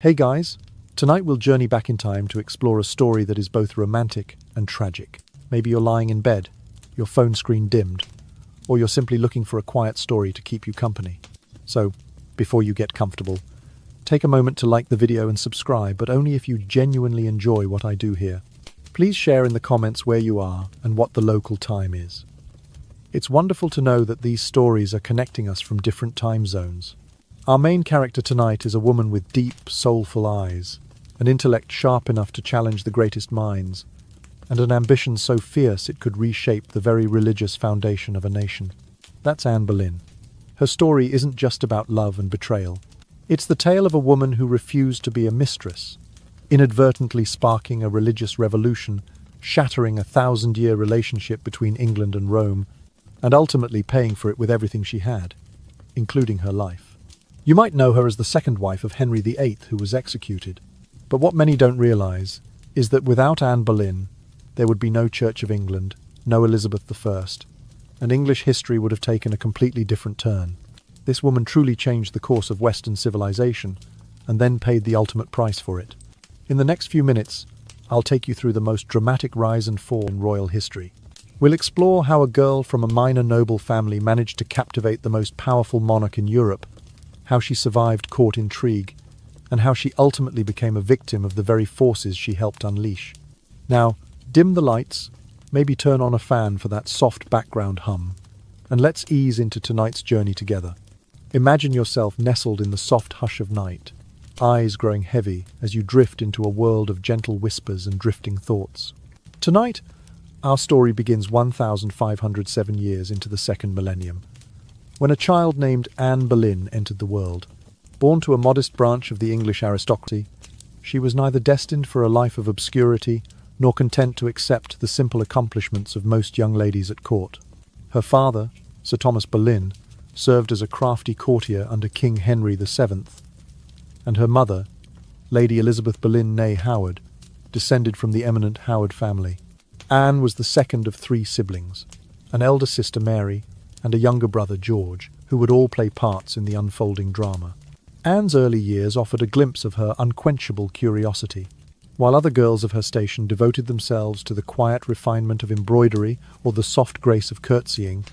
Hey guys, tonight we'll journey back in time to explore a story that is both romantic and tragic. Maybe you're lying in bed, your phone screen dimmed, or you're simply looking for a quiet story to keep you company. So, before you get comfortable, take a moment to like the video and subscribe, but only if you genuinely enjoy what I do here. Please share in the comments where you are and what the local time is. It's wonderful to know that these stories are connecting us from different time zones. Our main character tonight is a woman with deep, soulful eyes, an intellect sharp enough to challenge the greatest minds, and an ambition so fierce it could reshape the very religious foundation of a nation. That's Anne Boleyn. Her story isn't just about love and betrayal. It's the tale of a woman who refused to be a mistress, inadvertently sparking a religious revolution, shattering a 1,000-year relationship between England and Rome, and ultimately paying for it with everything she had, including her life. You might know her as the second wife of Henry VIII, who was executed. But what many don't realise is that without Anne Boleyn, there would be no Church of England, no Elizabeth I, and English history would have taken a completely different turn. This woman truly changed the course of Western civilization, and then paid the ultimate price for it. In the next few minutes, I'll take you through the most dramatic rise and fall in royal history. We'll explore how a girl from a minor noble family managed to captivate the most powerful monarch in Europe, how she survived court intrigue, and how she ultimately became a victim of the very forces she helped unleash. Now, dim the lights, maybe turn on a fan for that soft background hum, and let's ease into tonight's journey together. Imagine yourself nestled in the soft hush of night, eyes growing heavy as you drift into a world of gentle whispers and drifting thoughts. Tonight, our story begins 1,507 years into the second millennium, when a child named Anne Boleyn entered the world. Born to a modest branch of the English aristocracy, she was neither destined for a life of obscurity nor content to accept the simple accomplishments of most young ladies at court. Her father, Sir Thomas Boleyn, served as a crafty courtier under King Henry VII, and her mother, Lady Elizabeth Boleyn née Howard, descended from the eminent Howard family. Anne was the second of 3 siblings, an elder sister Mary, and a younger brother George, who would all play parts in the unfolding drama. Anne's early years offered a glimpse of her unquenchable curiosity. While other girls of her station devoted themselves to the quiet refinement of embroidery or the soft grace of curtsying,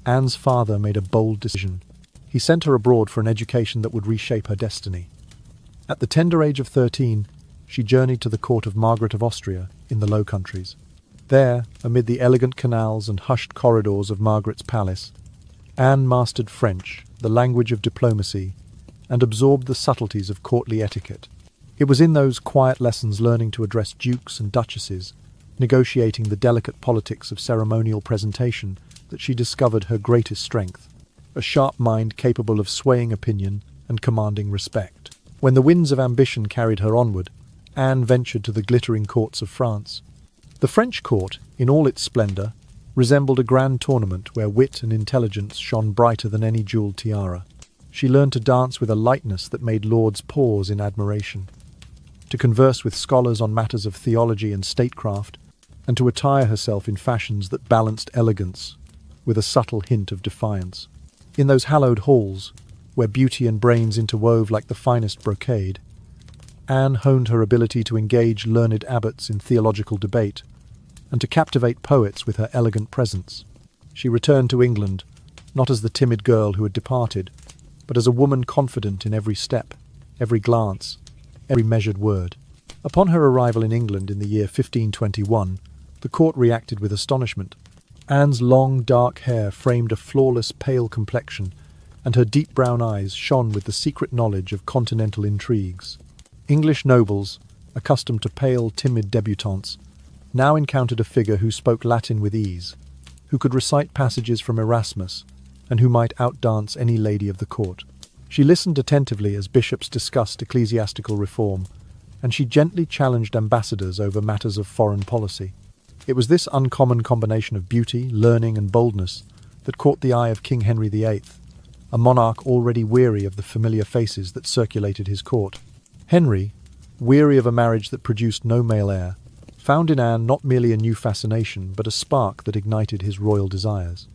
Anne's father made a bold decision. He sent her abroad for an education that would reshape her destiny. At the tender age of 13, she journeyed to the court of Margaret of Austria in the Low Countries. There, amid the elegant canals and hushed corridors of Margaret's palace, Anne mastered French, the language of diplomacy, and absorbed the subtleties of courtly etiquette. It was in those quiet lessons, learning to address dukes and duchesses, negotiating the delicate politics of ceremonial presentation, that she discovered her greatest strength, a sharp mind capable of swaying opinion and commanding respect. When the winds of ambition carried her onward, Anne ventured to the glittering courts of France. The French court, in all its splendour, resembled a grand tournament where wit and intelligence shone brighter than any jewelled tiara. She learned to dance with a lightness that made lords pause in admiration, to converse with scholars on matters of theology and statecraft, and to attire herself in fashions that balanced elegance with a subtle hint of defiance. In those hallowed halls, where beauty and brains interwove like the finest brocade, Anne honed her ability to engage learned abbots in theological debate, and to captivate poets with her elegant presence. She returned to England, not as the timid girl who had departed, but as a woman confident in every step, every glance, every measured word. Upon her arrival in England in the year 1521, the court reacted with astonishment. Anne's long, dark hair framed a flawless, pale complexion, and her deep brown eyes shone with the secret knowledge of continental intrigues. English nobles, accustomed to pale, timid debutantes, now encountered a figure who spoke Latin with ease, who could recite passages from Erasmus, and who might outdance any lady of the court. She listened attentively as bishops discussed ecclesiastical reform, and she gently challenged ambassadors over matters of foreign policy. It was this uncommon combination of beauty, learning, and boldness that caught the eye of King Henry VIII, a monarch already weary of the familiar faces that circulated his court. Henry, weary of a marriage that produced no male heir, found in Anne not merely a new fascination, but a spark that ignited his royal desires.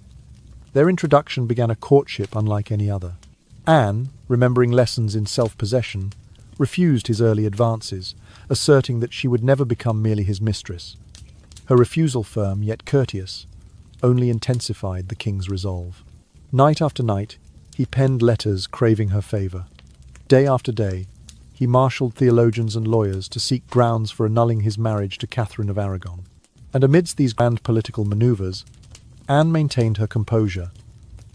Their introduction began a courtship unlike any other. Anne, remembering lessons in self-possession, refused his early advances, asserting that she would never become merely his mistress. Her refusal, firm yet courteous, only intensified the king's resolve. Night after night, he penned letters craving her favour. Day after day, he marshalled theologians and lawyers to seek grounds for annulling his marriage to Catherine of Aragon. And amidst these grand political manoeuvres, Anne maintained her composure,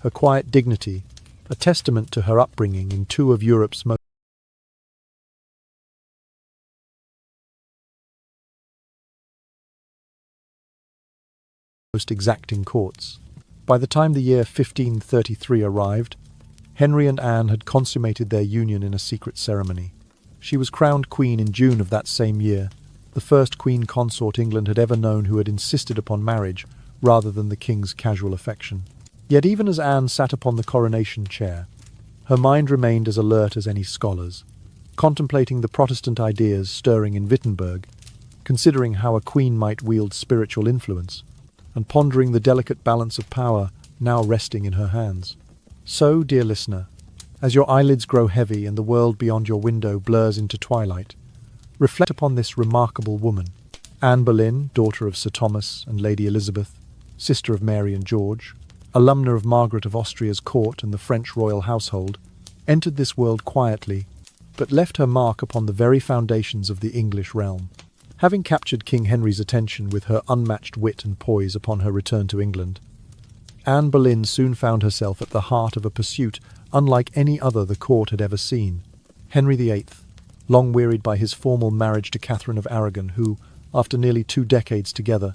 her quiet dignity, a testament to her upbringing in two of Europe's most exacting courts. By the time the year 1533 arrived, Henry and Anne had consummated their union in a secret ceremony. She was crowned queen in June of that same year, the first queen consort England had ever known who had insisted upon marriage rather than the king's casual affection. Yet even as Anne sat upon the coronation chair, her mind remained as alert as any scholar's, contemplating the Protestant ideas stirring in Wittenberg, considering how a queen might wield spiritual influence, and pondering the delicate balance of power now resting in her hands. So, dear listener, as your eyelids grow heavy and the world beyond your window blurs into twilight, reflect upon this remarkable woman. Anne Boleyn, daughter of Sir Thomas and Lady Elizabeth, sister of Mary and George, alumna of Margaret of Austria's court and the French royal household, entered this world quietly, but left her mark upon the very foundations of the English realm. Having captured King Henry's attention with her unmatched wit and poise upon her return to England, Anne Boleyn soon found herself at the heart of a pursuit unlike any other the court had ever seen. Henry VIII, long wearied by his formal marriage to Catherine of Aragon, who, after nearly 2 decades together,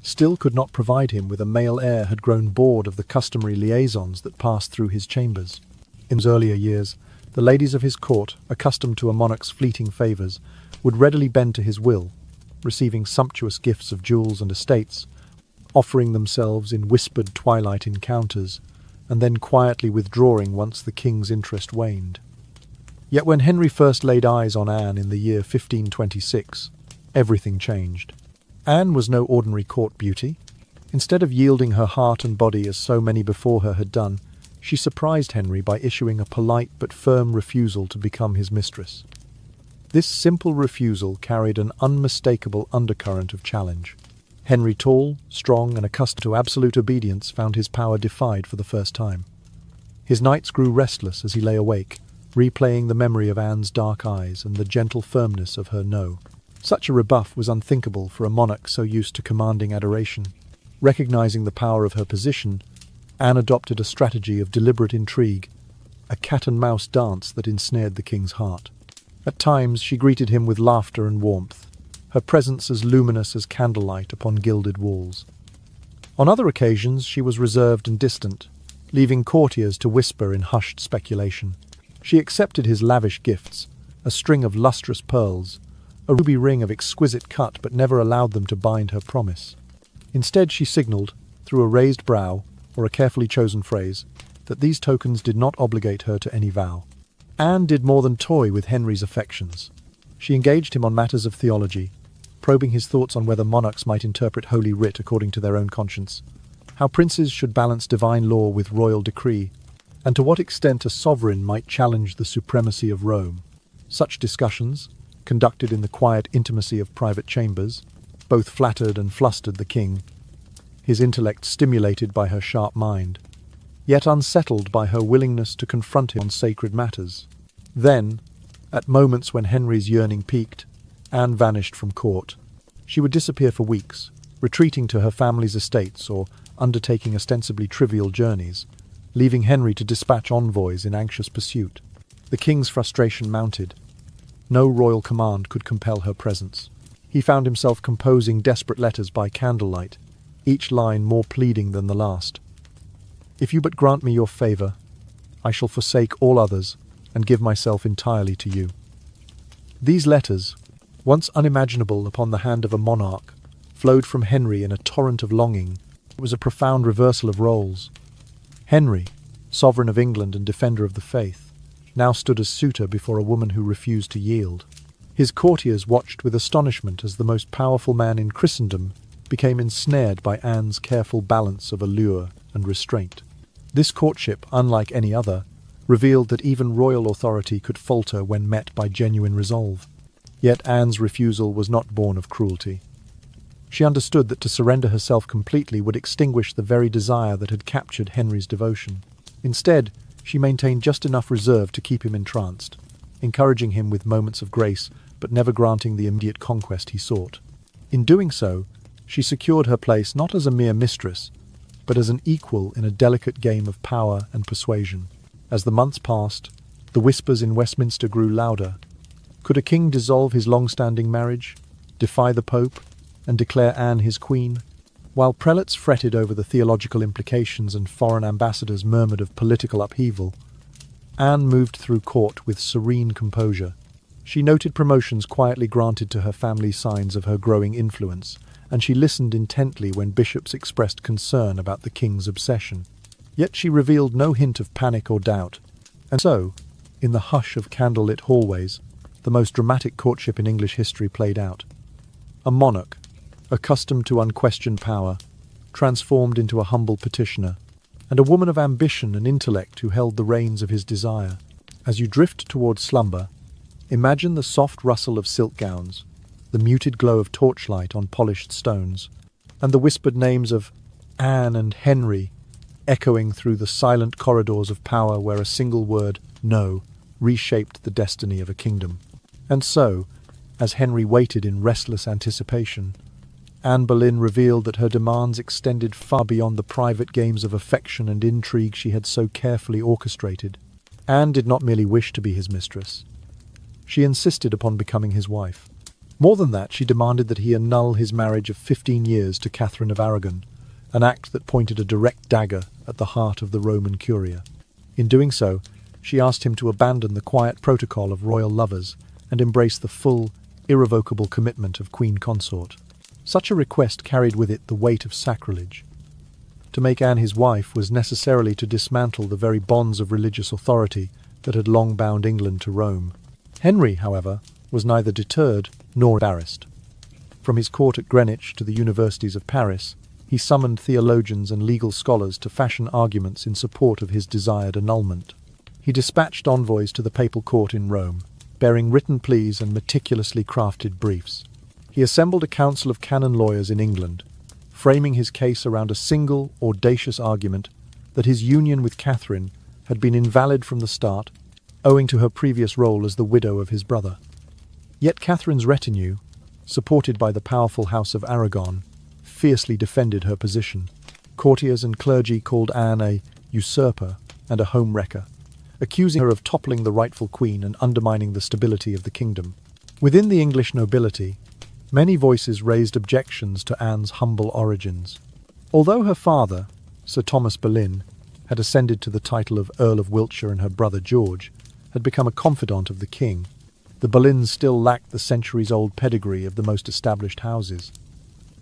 still could not provide him with a male heir, had grown bored of the customary liaisons that passed through his chambers. In his earlier years, the ladies of his court, accustomed to a monarch's fleeting favours, would readily bend to his will, receiving sumptuous gifts of jewels and estates, offering themselves in whispered twilight encounters, and then quietly withdrawing once the king's interest waned. Yet when Henry first laid eyes on Anne in the year 1526, everything changed. Anne was no ordinary court beauty. Instead of yielding her heart and body as so many before her had done, she surprised Henry by issuing a polite but firm refusal to become his mistress. This simple refusal carried an unmistakable undercurrent of challenge. Henry, tall, strong, and accustomed to absolute obedience, found his power defied for the first time. His nights grew restless as he lay awake, replaying the memory of Anne's dark eyes and the gentle firmness of her no. Such a rebuff was unthinkable for a monarch so used to commanding adoration. Recognizing the power of her position, Anne adopted a strategy of deliberate intrigue, a cat-and-mouse dance that ensnared the king's heart. At times she greeted him with laughter and warmth, her presence as luminous as candlelight upon gilded walls. On other occasions she was reserved and distant, leaving courtiers to whisper in hushed speculation. She accepted his lavish gifts, a string of lustrous pearls, a ruby ring of exquisite cut, but never allowed them to bind her promise. Instead she signalled, through a raised brow or a carefully chosen phrase, that these tokens did not obligate her to any vow. Anne did more than toy with Henry's affections. She engaged him on matters of theology, probing his thoughts on whether monarchs might interpret Holy Writ according to their own conscience, how princes should balance divine law with royal decree, and to what extent a sovereign might challenge the supremacy of Rome. Such discussions, conducted in the quiet intimacy of private chambers, both flattered and flustered the king, his intellect stimulated by her sharp mind, yet unsettled by her willingness to confront him on sacred matters. Then, at moments when Henry's yearning peaked, Anne vanished from court. She would disappear for weeks, retreating to her family's estates or undertaking ostensibly trivial journeys, leaving Henry to dispatch envoys in anxious pursuit. The king's frustration mounted. No royal command could compel her presence. He found himself composing desperate letters by candlelight, each line more pleading than the last. "If you but grant me your favour, I shall forsake all others and give myself entirely to you." These letters, once unimaginable upon the hand of a monarch, flowed from Henry in a torrent of longing. It was a profound reversal of roles. Henry, sovereign of England and defender of the faith, now stood as suitor before a woman who refused to yield. His courtiers watched with astonishment as the most powerful man in Christendom became ensnared by Anne's careful balance of allure and restraint. This courtship, unlike any other, revealed that even royal authority could falter when met by genuine resolve. Yet Anne's refusal was not born of cruelty. She understood that to surrender herself completely would extinguish the very desire that had captured Henry's devotion. Instead, she maintained just enough reserve to keep him entranced, encouraging him with moments of grace, but never granting the immediate conquest he sought. In doing so, she secured her place not as a mere mistress, but as an equal in a delicate game of power and persuasion. As the months passed, the whispers in Westminster grew louder. Could a king dissolve his long-standing marriage, defy the Pope, and declare Anne his queen? While prelates fretted over the theological implications and foreign ambassadors murmured of political upheaval, Anne moved through court with serene composure. She noted promotions quietly granted to her family, signs of her growing influence, and she listened intently when bishops expressed concern about the king's obsession. Yet she revealed no hint of panic or doubt, and so, in the hush of candlelit hallways, the most dramatic courtship in English history played out. A monarch, accustomed to unquestioned power, transformed into a humble petitioner, and a woman of ambition and intellect who held the reins of his desire. As you drift towards slumber, imagine the soft rustle of silk gowns, the muted glow of torchlight on polished stones, and the whispered names of Anne and Henry echoing through the silent corridors of power where a single word, no, reshaped the destiny of a kingdom. And so, as Henry waited in restless anticipation, Anne Boleyn revealed that her demands extended far beyond the private games of affection and intrigue she had so carefully orchestrated. Anne did not merely wish to be his mistress. She insisted upon becoming his wife. More than that, she demanded that he annul his marriage of 15 years to Catherine of Aragon, an act that pointed a direct dagger at the heart of the Roman Curia. In doing so, she asked him to abandon the quiet protocol of royal lovers and embrace the full, irrevocable commitment of queen consort. Such a request carried with it the weight of sacrilege. To make Anne his wife was necessarily to dismantle the very bonds of religious authority that had long bound England to Rome. Henry, however, was neither deterred nor embarrassed. From his court at Greenwich to the universities of Paris, he summoned theologians and legal scholars to fashion arguments in support of his desired annulment. He dispatched envoys to the papal court in Rome, bearing written pleas and meticulously crafted briefs. He assembled a council of canon lawyers in England, framing his case around a single, audacious argument that his union with Catherine had been invalid from the start, owing to her previous role as the widow of his brother. Yet Catherine's retinue, supported by the powerful House of Aragon, fiercely defended her position. Courtiers and clergy called Anne a usurper and a home-wrecker, accusing her of toppling the rightful queen and undermining the stability of the kingdom. Within the English nobility, many voices raised objections to Anne's humble origins. Although her father, Sir Thomas Boleyn, had ascended to the title of Earl of Wiltshire and her brother George had become a confidant of the king, the Boleyns still lacked the centuries-old pedigree of the most established houses.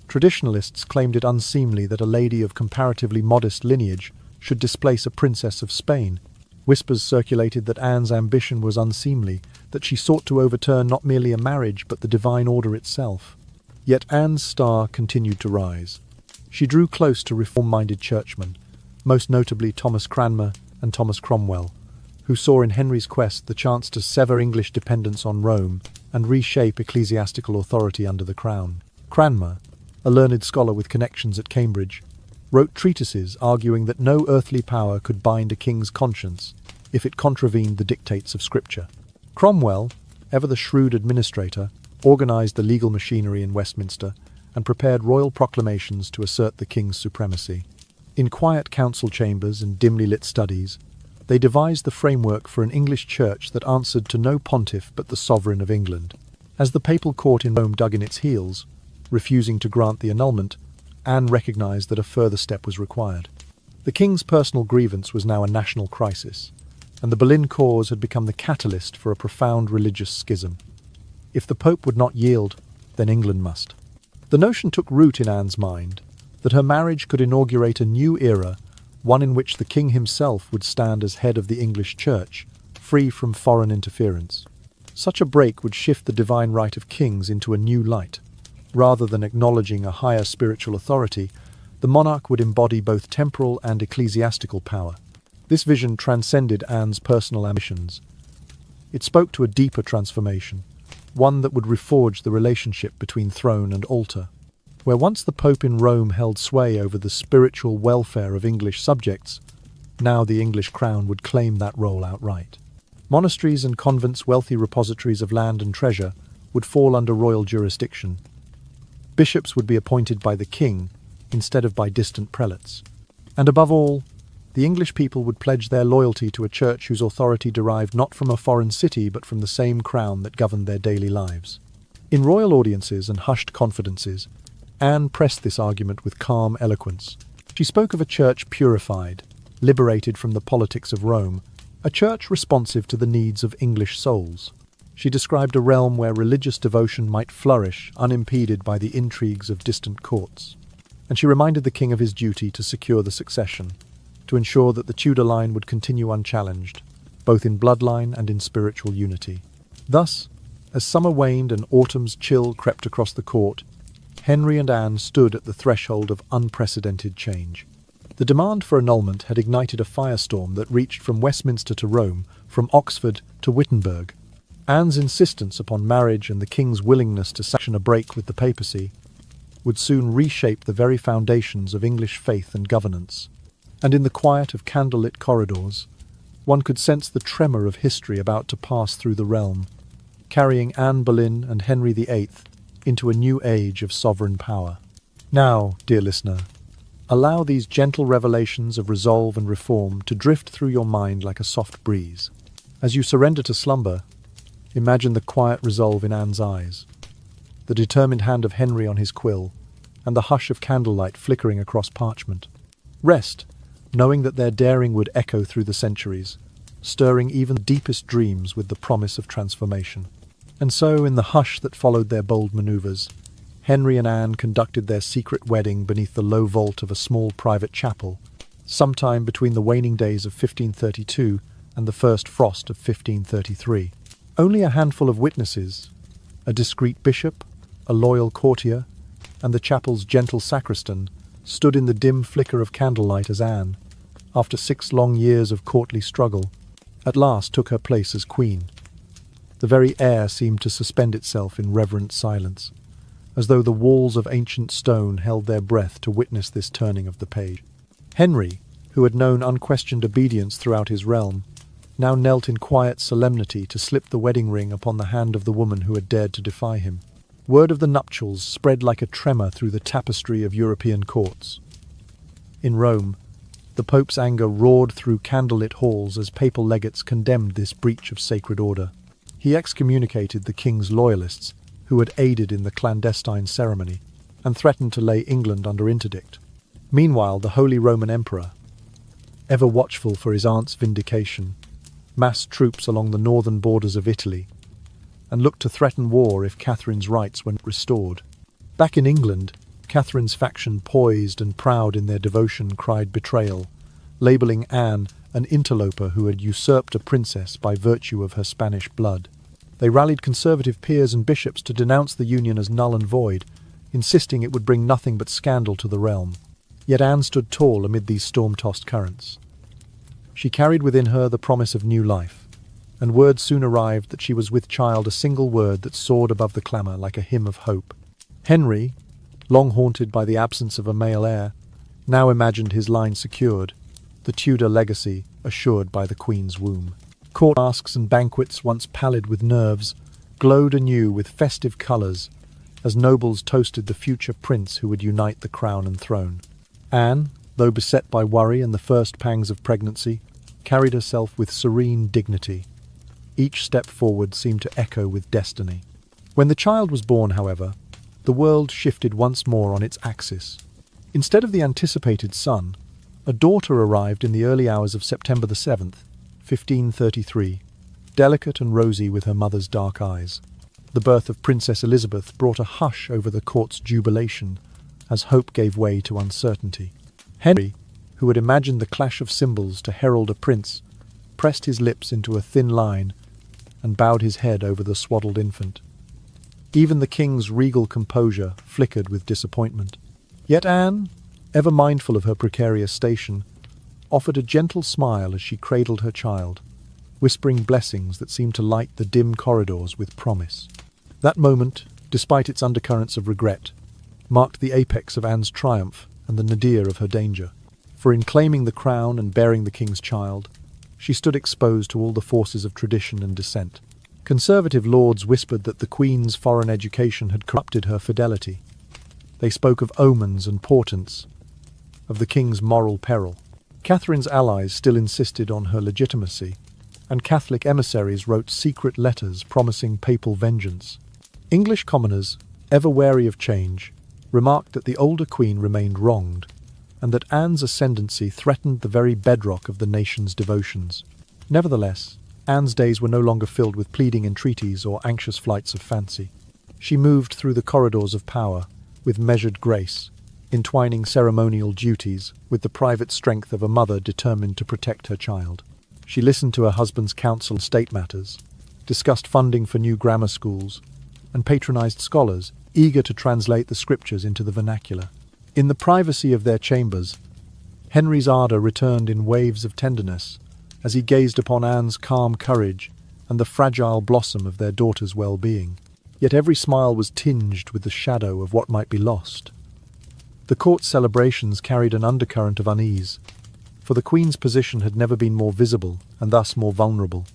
Traditionalists claimed it unseemly that a lady of comparatively modest lineage should displace a princess of Spain. Whispers circulated that Anne's ambition was unseemly, that she sought to overturn not merely a marriage but the divine order itself. Yet Anne's star continued to rise. She drew close to reform-minded churchmen, most notably Thomas Cranmer and Thomas Cromwell, who saw in Henry's quest the chance to sever English dependence on Rome and reshape ecclesiastical authority under the crown. Cranmer, a learned scholar with connections at Cambridge, wrote treatises arguing that no earthly power could bind a king's conscience if it contravened the dictates of Scripture. Cromwell, ever the shrewd administrator, organised the legal machinery in Westminster and prepared royal proclamations to assert the king's supremacy. In quiet council chambers and dimly lit studies, they devised the framework for an English church that answered to no pontiff but the sovereign of England. As the papal court in Rome dug in its heels, refusing to grant the annulment, Anne recognised that a further step was required. The king's personal grievance was now a national crisis, and the Boleyn cause had become the catalyst for a profound religious schism. If the Pope would not yield, then England must. The notion took root in Anne's mind that her marriage could inaugurate a new era, one in which the king himself would stand as head of the English Church, free from foreign interference. Such a break would shift the divine right of kings into a new light. Rather than acknowledging a higher spiritual authority, the monarch would embody both temporal and ecclesiastical power. This vision transcended Anne's personal ambitions. It spoke to a deeper transformation, one that would reforge the relationship between throne and altar. Where once the Pope in Rome held sway over the spiritual welfare of English subjects, now the English crown would claim that role outright. Monasteries and convents, wealthy repositories of land and treasure, would fall under royal jurisdiction. Bishops would be appointed by the king instead of by distant prelates. And above all, the English people would pledge their loyalty to a church whose authority derived not from a foreign city but from the same crown that governed their daily lives. In royal audiences and hushed confidences, Anne pressed this argument with calm eloquence. She spoke of a church purified, liberated from the politics of Rome, a church responsive to the needs of English souls. She described a realm where religious devotion might flourish unimpeded by the intrigues of distant courts. And she reminded the king of his duty to secure the succession, to ensure that the Tudor line would continue unchallenged, both in bloodline and in spiritual unity. Thus, as summer waned and autumn's chill crept across the court, Henry and Anne stood at the threshold of unprecedented change. The demand for annulment had ignited a firestorm that reached from Westminster to Rome, from Oxford to Wittenberg. Anne's insistence upon marriage and the king's willingness to sanction a break with the papacy would soon reshape the very foundations of English faith and governance. And in the quiet of candlelit corridors, one could sense the tremor of history about to pass through the realm, carrying Anne Boleyn and Henry VIII into a new age of sovereign power. Now, dear listener, allow these gentle revelations of resolve and reform to drift through your mind like a soft breeze. As you surrender to slumber, imagine the quiet resolve in Anne's eyes, the determined hand of Henry on his quill, and the hush of candlelight flickering across parchment. Rest, knowing that their daring would echo through the centuries, stirring even the deepest dreams with the promise of transformation. And so, in the hush that followed their bold manoeuvres, Henry and Anne conducted their secret wedding beneath the low vault of a small private chapel, sometime between the waning days of 1532 and the first frost of 1533. Only a handful of witnesses, a discreet bishop, a loyal courtier, and the chapel's gentle sacristan, stood in the dim flicker of candlelight as Anne, after 6 long years of courtly struggle, at last took her place as queen. The very air seemed to suspend itself in reverent silence, as though the walls of ancient stone held their breath to witness this turning of the page. Henry, who had known unquestioned obedience throughout his realm, now knelt in quiet solemnity to slip the wedding ring upon the hand of the woman who had dared to defy him. Word of the nuptials spread like a tremor through the tapestry of European courts. In Rome, the Pope's anger roared through candlelit halls as papal legates condemned this breach of sacred order. He excommunicated the king's loyalists, who had aided in the clandestine ceremony, and threatened to lay England under interdict. Meanwhile, the Holy Roman Emperor, ever watchful for his aunt's vindication, massed troops along the northern borders of Italy, and looked to threaten war if Catherine's rights were restored. Back in England, Catherine's faction, poised and proud in their devotion, cried betrayal, labelling Anne an interloper who had usurped a princess by virtue of her Spanish blood. They rallied conservative peers and bishops to denounce the union as null and void, insisting it would bring nothing but scandal to the realm. Yet Anne stood tall amid these storm-tossed currents. She carried within her the promise of new life, and word soon arrived that she was with child, a single word that soared above the clamour like a hymn of hope. Henry, long haunted by the absence of a male heir, now imagined his line secured, the Tudor legacy assured by the Queen's womb. Court masques and banquets, once pallid with nerves, glowed anew with festive colours as nobles toasted the future prince who would unite the crown and throne. Anne, though beset by worry and the first pangs of pregnancy, carried herself with serene dignity. Each step forward seemed to echo with destiny. When the child was born, however, the world shifted once more on its axis. Instead of the anticipated son, a daughter arrived in the early hours of September the 7th, 1533, delicate and rosy with her mother's dark eyes. The birth of Princess Elizabeth brought a hush over the court's jubilation, as hope gave way to uncertainty. Henry, who had imagined the clash of cymbals to herald a prince, pressed his lips into a thin line and bowed his head over the swaddled infant. Even the king's regal composure flickered with disappointment. Yet Anne, ever mindful of her precarious station, offered a gentle smile as she cradled her child, whispering blessings that seemed to light the dim corridors with promise. That moment, despite its undercurrents of regret, marked the apex of Anne's triumph and the nadir of her danger. For in claiming the crown and bearing the king's child, she stood exposed to all the forces of tradition and dissent. Conservative lords whispered that the Queen's foreign education had corrupted her fidelity. They spoke of omens and portents, of the king's moral peril. Catherine's allies still insisted on her legitimacy, and Catholic emissaries wrote secret letters promising papal vengeance. English commoners, ever wary of change, remarked that the older Queen remained wronged, and that Anne's ascendancy threatened the very bedrock of the nation's devotions. Nevertheless, Anne's days were no longer filled with pleading entreaties or anxious flights of fancy. She moved through the corridors of power with measured grace, entwining ceremonial duties with the private strength of a mother determined to protect her child. She listened to her husband's counsel on state matters, discussed funding for new grammar schools, and patronized scholars eager to translate the scriptures into the vernacular. In the privacy of their chambers, Henry's ardour returned in waves of tenderness as he gazed upon Anne's calm courage and the fragile blossom of their daughter's well-being. Yet every smile was tinged with the shadow of what might be lost. The court celebrations carried an undercurrent of unease, for the Queen's position had never been more visible and thus more vulnerable.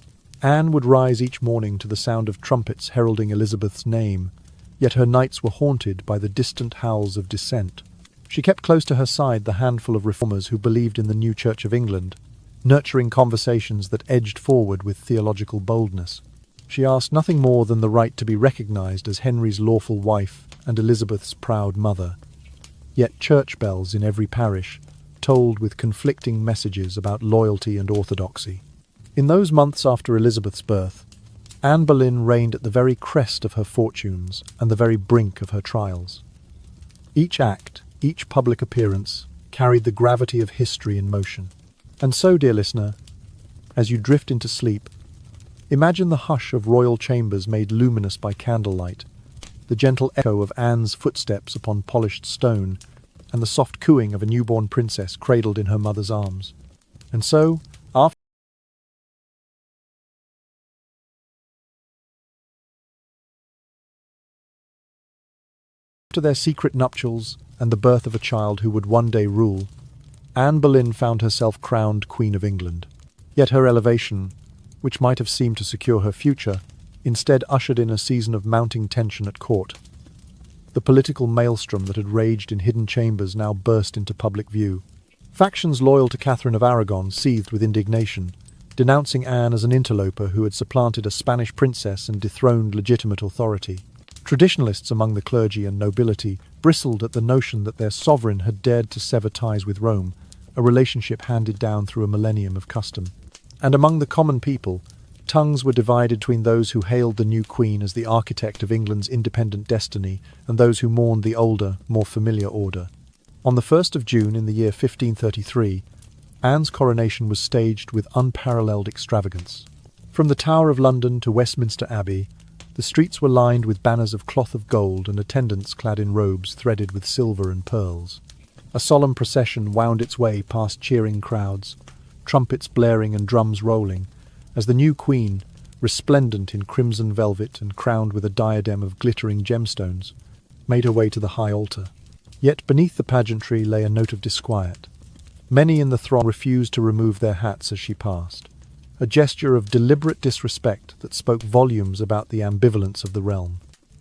Anne would rise each morning to the sound of trumpets heralding Elizabeth's name, yet her nights were haunted by the distant howls of dissent. She kept close to her side the handful of reformers who believed in the new Church of England, nurturing conversations that edged forward with theological boldness. She asked nothing more than the right to be recognised as Henry's lawful wife and Elizabeth's proud mother. Yet church bells in every parish told with conflicting messages about loyalty and orthodoxy. In those months after Elizabeth's birth, Anne Boleyn reigned at the very crest of her fortunes and the very brink of her trials. Each act, each public appearance, carried the gravity of history in motion. And so, dear listener, as you drift into sleep, imagine the hush of royal chambers made luminous by candlelight, the gentle echo of Anne's footsteps upon polished stone, and the soft cooing of a newborn princess cradled in her mother's arms. And so, after their secret nuptials and the birth of a child who would one day rule, Anne Boleyn found herself crowned Queen of England. Yet her elevation, which might have seemed to secure her future, instead ushered in a season of mounting tension at court. The political maelstrom that had raged in hidden chambers now burst into public view. Factions loyal to Catherine of Aragon seethed with indignation, denouncing Anne as an interloper who had supplanted a Spanish princess and dethroned legitimate authority. Traditionalists among the clergy and nobility bristled at the notion that their sovereign had dared to sever ties with Rome, a relationship handed down through a millennium of custom. And among the common people, tongues were divided between those who hailed the new queen as the architect of England's independent destiny and those who mourned the older, more familiar order. On the 1st of June in the year 1533, Anne's coronation was staged with unparalleled extravagance. From the Tower of London to Westminster Abbey, the streets were lined with banners of cloth of gold and attendants clad in robes threaded with silver and pearls. A solemn procession wound its way past cheering crowds, trumpets blaring and drums rolling, as the new queen, resplendent in crimson velvet and crowned with a diadem of glittering gemstones, made her way to the high altar. Yet beneath the pageantry lay a note of disquiet. Many in the throng refused to remove their hats as she passed, a gesture of deliberate disrespect that spoke volumes about the ambivalence of the realm.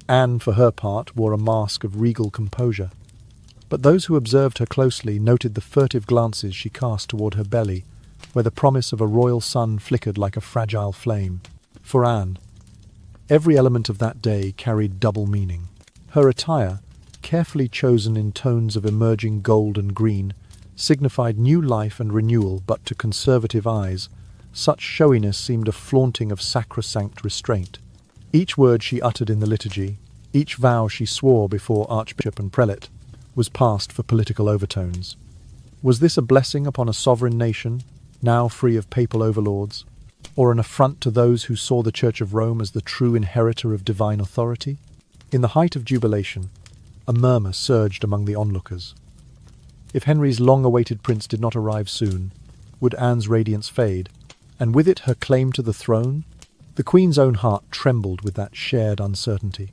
Anne, for her part, wore a mask of regal composure, but those who observed her closely noted the furtive glances she cast toward her belly, where the promise of a royal son flickered like a fragile flame. For Anne, every element of that day carried double meaning. Her attire, carefully chosen in tones of emerging gold and green, signified new life and renewal, but to conservative eyes, such showiness seemed a flaunting of sacrosanct restraint. Each word she uttered in the liturgy, each vow she swore before archbishop and prelate, was passed for political overtones. Was this a blessing upon a sovereign nation, now free of papal overlords, or an affront to those who saw the Church of Rome as the true inheritor of divine authority? In the height of jubilation, a murmur surged among the onlookers. If Henry's long-awaited prince did not arrive soon, would Anne's radiance fade, and with it her claim to the throne? The Queen's own heart trembled with that shared uncertainty.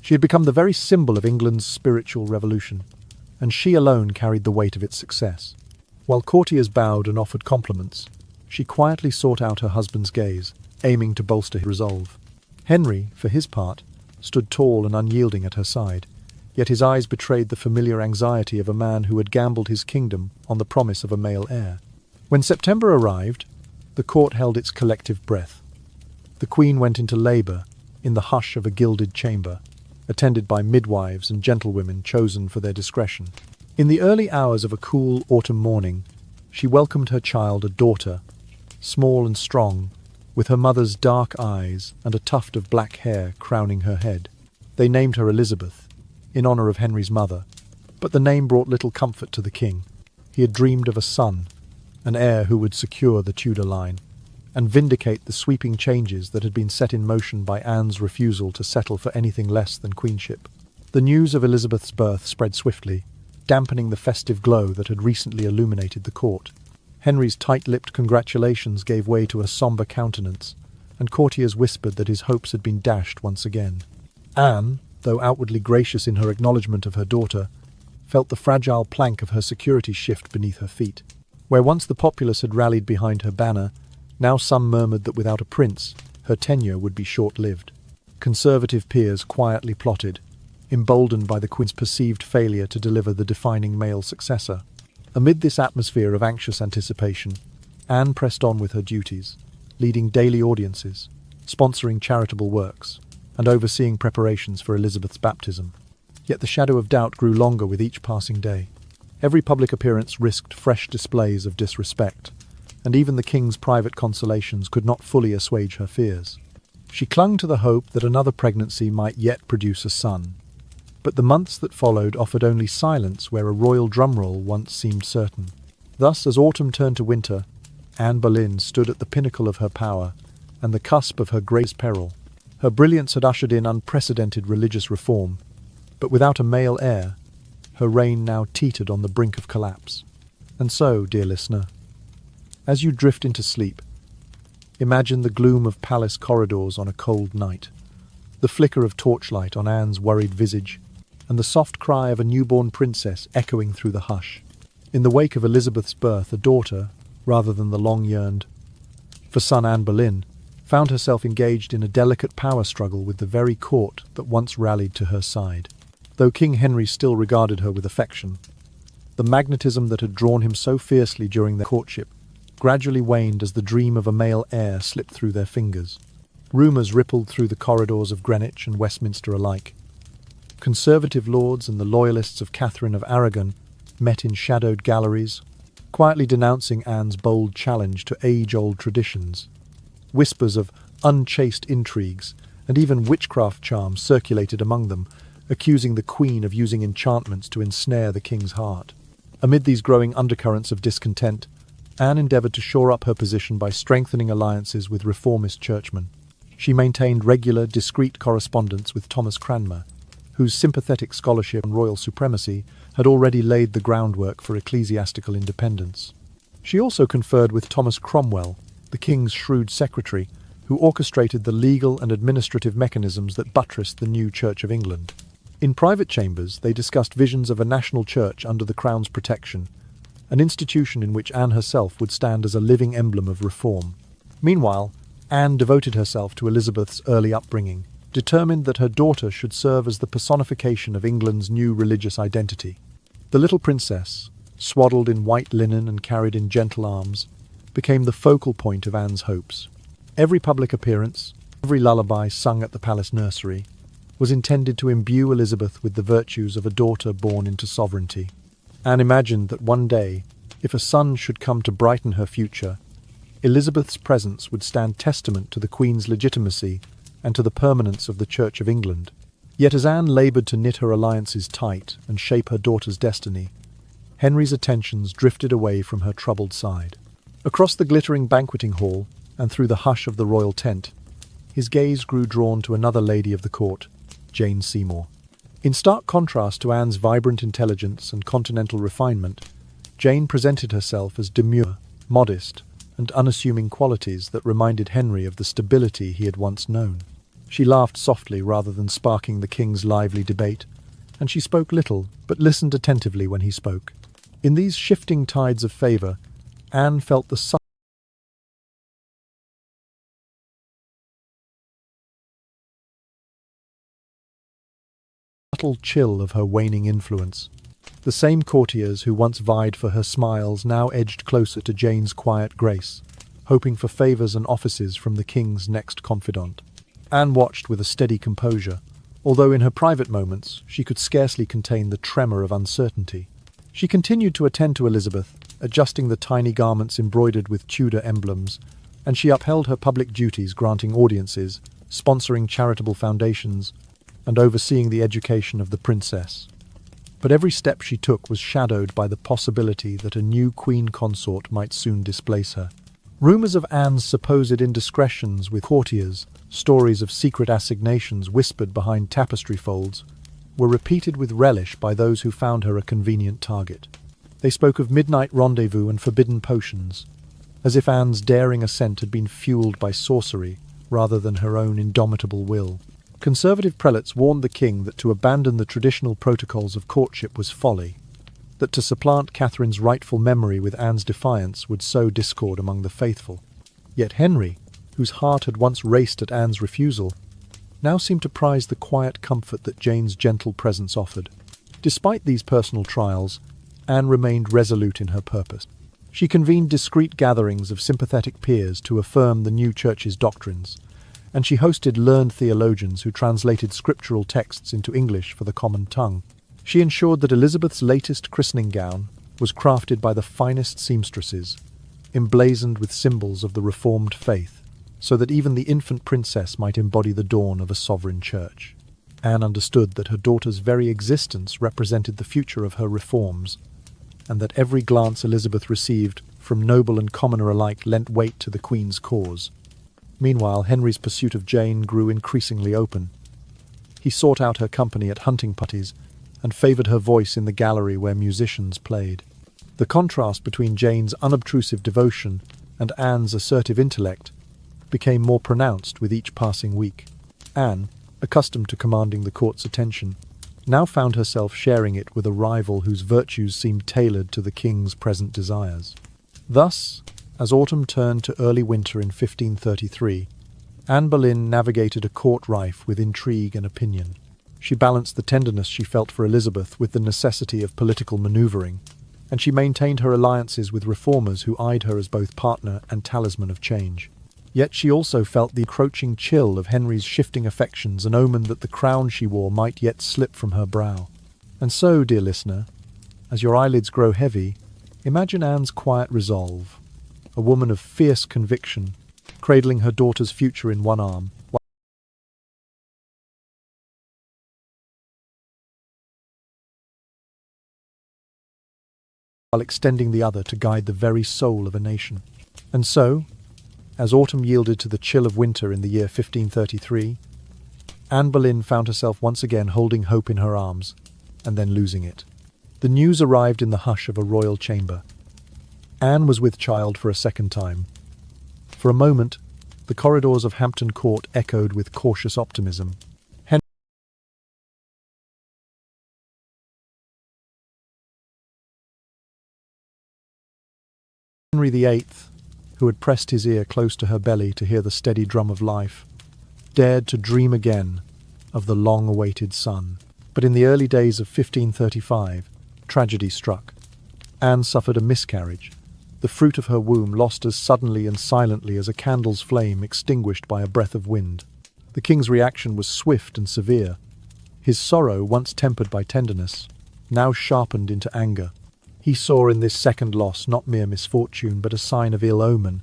She had become the very symbol of England's spiritual revolution, and she alone carried the weight of its success. While courtiers bowed and offered compliments, she quietly sought out her husband's gaze, aiming to bolster his resolve. Henry, for his part, stood tall and unyielding at her side, yet his eyes betrayed the familiar anxiety of a man who had gambled his kingdom on the promise of a male heir. When September arrived, the court held its collective breath. The Queen went into labour in the hush of a gilded chamber, attended by midwives and gentlewomen chosen for their discretion. In the early hours of a cool autumn morning, she welcomed her child, a daughter, small and strong, with her mother's dark eyes and a tuft of black hair crowning her head. They named her Elizabeth, in honour of Henry's mother, but the name brought little comfort to the king. He had dreamed of a son, an heir who would secure the Tudor line, and vindicate the sweeping changes that had been set in motion by Anne's refusal to settle for anything less than queenship. The news of Elizabeth's birth spread swiftly, dampening the festive glow that had recently illuminated the court. Henry's tight-lipped congratulations gave way to a sombre countenance, and courtiers whispered that his hopes had been dashed once again. Anne, though outwardly gracious in her acknowledgement of her daughter, felt the fragile plank of her security shift beneath her feet. Where once the populace had rallied behind her banner, now some murmured that without a prince, her tenure would be short-lived. Conservative peers quietly plotted, emboldened by the Queen's perceived failure to deliver the defining male successor. Amid this atmosphere of anxious anticipation, Anne pressed on with her duties, leading daily audiences, sponsoring charitable works, and overseeing preparations for Elizabeth's baptism. Yet the shadow of doubt grew longer with each passing day. Every public appearance risked fresh displays of disrespect, and even the king's private consolations could not fully assuage her fears. She clung to the hope that another pregnancy might yet produce a son, but the months that followed offered only silence where a royal drumroll once seemed certain. Thus, as autumn turned to winter, Anne Boleyn stood at the pinnacle of her power and the cusp of her greatest peril. Her brilliance had ushered in unprecedented religious reform, but without a male heir, her reign now teetered on the brink of collapse. And so, dear listener, as you drift into sleep, imagine the gloom of palace corridors on a cold night, the flicker of torchlight on Anne's worried visage, and the soft cry of a newborn princess echoing through the hush. In the wake of Elizabeth's birth, a daughter, rather than the long-yearned for son Anne Boleyn, found herself engaged in a delicate power struggle with the very court that once rallied to her side. Though King Henry still regarded her with affection, the magnetism that had drawn him so fiercely during their courtship gradually waned as the dream of a male heir slipped through their fingers. Rumours rippled through the corridors of Greenwich and Westminster alike. Conservative lords and the loyalists of Catherine of Aragon met in shadowed galleries, quietly denouncing Anne's bold challenge to age-old traditions. Whispers of unchaste intrigues and even witchcraft charms circulated among them, accusing the Queen of using enchantments to ensnare the king's heart. Amid these growing undercurrents of discontent, Anne endeavoured to shore up her position by strengthening alliances with reformist churchmen. She maintained regular, discreet correspondence with Thomas Cranmer, whose sympathetic scholarship and royal supremacy had already laid the groundwork for ecclesiastical independence. She also conferred with Thomas Cromwell, the king's shrewd secretary, who orchestrated the legal and administrative mechanisms that buttressed the new Church of England. In private chambers, they discussed visions of a national church under the Crown's protection, an institution in which Anne herself would stand as a living emblem of reform. Meanwhile, Anne devoted herself to Elizabeth's early upbringing, determined that her daughter should serve as the personification of England's new religious identity. The little princess, swaddled in white linen and carried in gentle arms, became the focal point of Anne's hopes. Every public appearance, every lullaby sung at the palace nursery, was intended to imbue Elizabeth with the virtues of a daughter born into sovereignty. Anne imagined that one day, if a son should come to brighten her future, Elizabeth's presence would stand testament to the Queen's legitimacy and to the permanence of the Church of England. Yet as Anne laboured to knit her alliances tight and shape her daughter's destiny, Henry's attentions drifted away from her troubled side. Across the glittering banqueting hall and through the hush of the royal tent, his gaze grew drawn to another lady of the court, Jane Seymour. In stark contrast to Anne's vibrant intelligence and continental refinement, Jane presented herself as demure, modest, and unassuming qualities that reminded Henry of the stability he had once known. She laughed softly rather than sparking the king's lively debate, and she spoke little, but listened attentively when he spoke. In these shifting tides of favour, Anne felt the subtle chill of her waning influence. The same courtiers who once vied for her smiles now edged closer to Jane's quiet grace, hoping for favours and offices from the king's next confidant. Anne watched with a steady composure, although in her private moments she could scarcely contain the tremor of uncertainty. She continued to attend to Elizabeth, adjusting the tiny garments embroidered with Tudor emblems, and she upheld her public duties, granting audiences, sponsoring charitable foundations, and overseeing the education of the princess. But every step she took was shadowed by the possibility that a new queen consort might soon displace her. Rumours of Anne's supposed indiscretions with courtiers, stories of secret assignations whispered behind tapestry folds, were repeated with relish by those who found her a convenient target. They spoke of midnight rendezvous and forbidden potions, as if Anne's daring ascent had been fueled by sorcery rather than her own indomitable will. Conservative prelates warned the king that to abandon the traditional protocols of courtship was folly, that to supplant Catherine's rightful memory with Anne's defiance would sow discord among the faithful. Yet Henry, whose heart had once raced at Anne's refusal, now seemed to prize the quiet comfort that Jane's gentle presence offered. Despite these personal trials, Anne remained resolute in her purpose. She convened discreet gatherings of sympathetic peers to affirm the new church's doctrines, and she hosted learned theologians who translated scriptural texts into English for the common tongue. She ensured that Elizabeth's latest christening gown was crafted by the finest seamstresses, emblazoned with symbols of the Reformed faith, so that even the infant princess might embody the dawn of a sovereign church. Anne understood that her daughter's very existence represented the future of her reforms, and that every glance Elizabeth received from noble and commoner alike lent weight to the Queen's cause. Meanwhile, Henry's pursuit of Jane grew increasingly open. He sought out her company at hunting parties and favoured her voice in the gallery where musicians played. The contrast between Jane's unobtrusive devotion and Anne's assertive intellect became more pronounced with each passing week. Anne, accustomed to commanding the court's attention, now found herself sharing it with a rival whose virtues seemed tailored to the king's present desires. Thus, as autumn turned to early winter in 1533, Anne Boleyn navigated a court rife with intrigue and opinion. She balanced the tenderness she felt for Elizabeth with the necessity of political manoeuvring, and she maintained her alliances with reformers who eyed her as both partner and talisman of change. Yet she also felt the encroaching chill of Henry's shifting affections, an omen that the crown she wore might yet slip from her brow. And so, dear listener, as your eyelids grow heavy, imagine Anne's quiet resolve, a woman of fierce conviction, cradling her daughter's future in one arm, while extending the other to guide the very soul of a nation. And so, as autumn yielded to the chill of winter in the year 1533, Anne Boleyn found herself once again holding hope in her arms, and then losing it. The news arrived in the hush of a royal chamber. Anne was with child for a second time. For a moment, the corridors of Hampton Court echoed with cautious optimism. Henry VIII, who had pressed his ear close to her belly to hear the steady drum of life, dared to dream again of the long-awaited son. But in the early days of 1535, tragedy struck. Anne suffered a miscarriage, the fruit of her womb lost as suddenly and silently as a candle's flame extinguished by a breath of wind. The king's reaction was swift and severe. His sorrow, once tempered by tenderness, now sharpened into anger. He saw in this second loss not mere misfortune, but a sign of ill omen,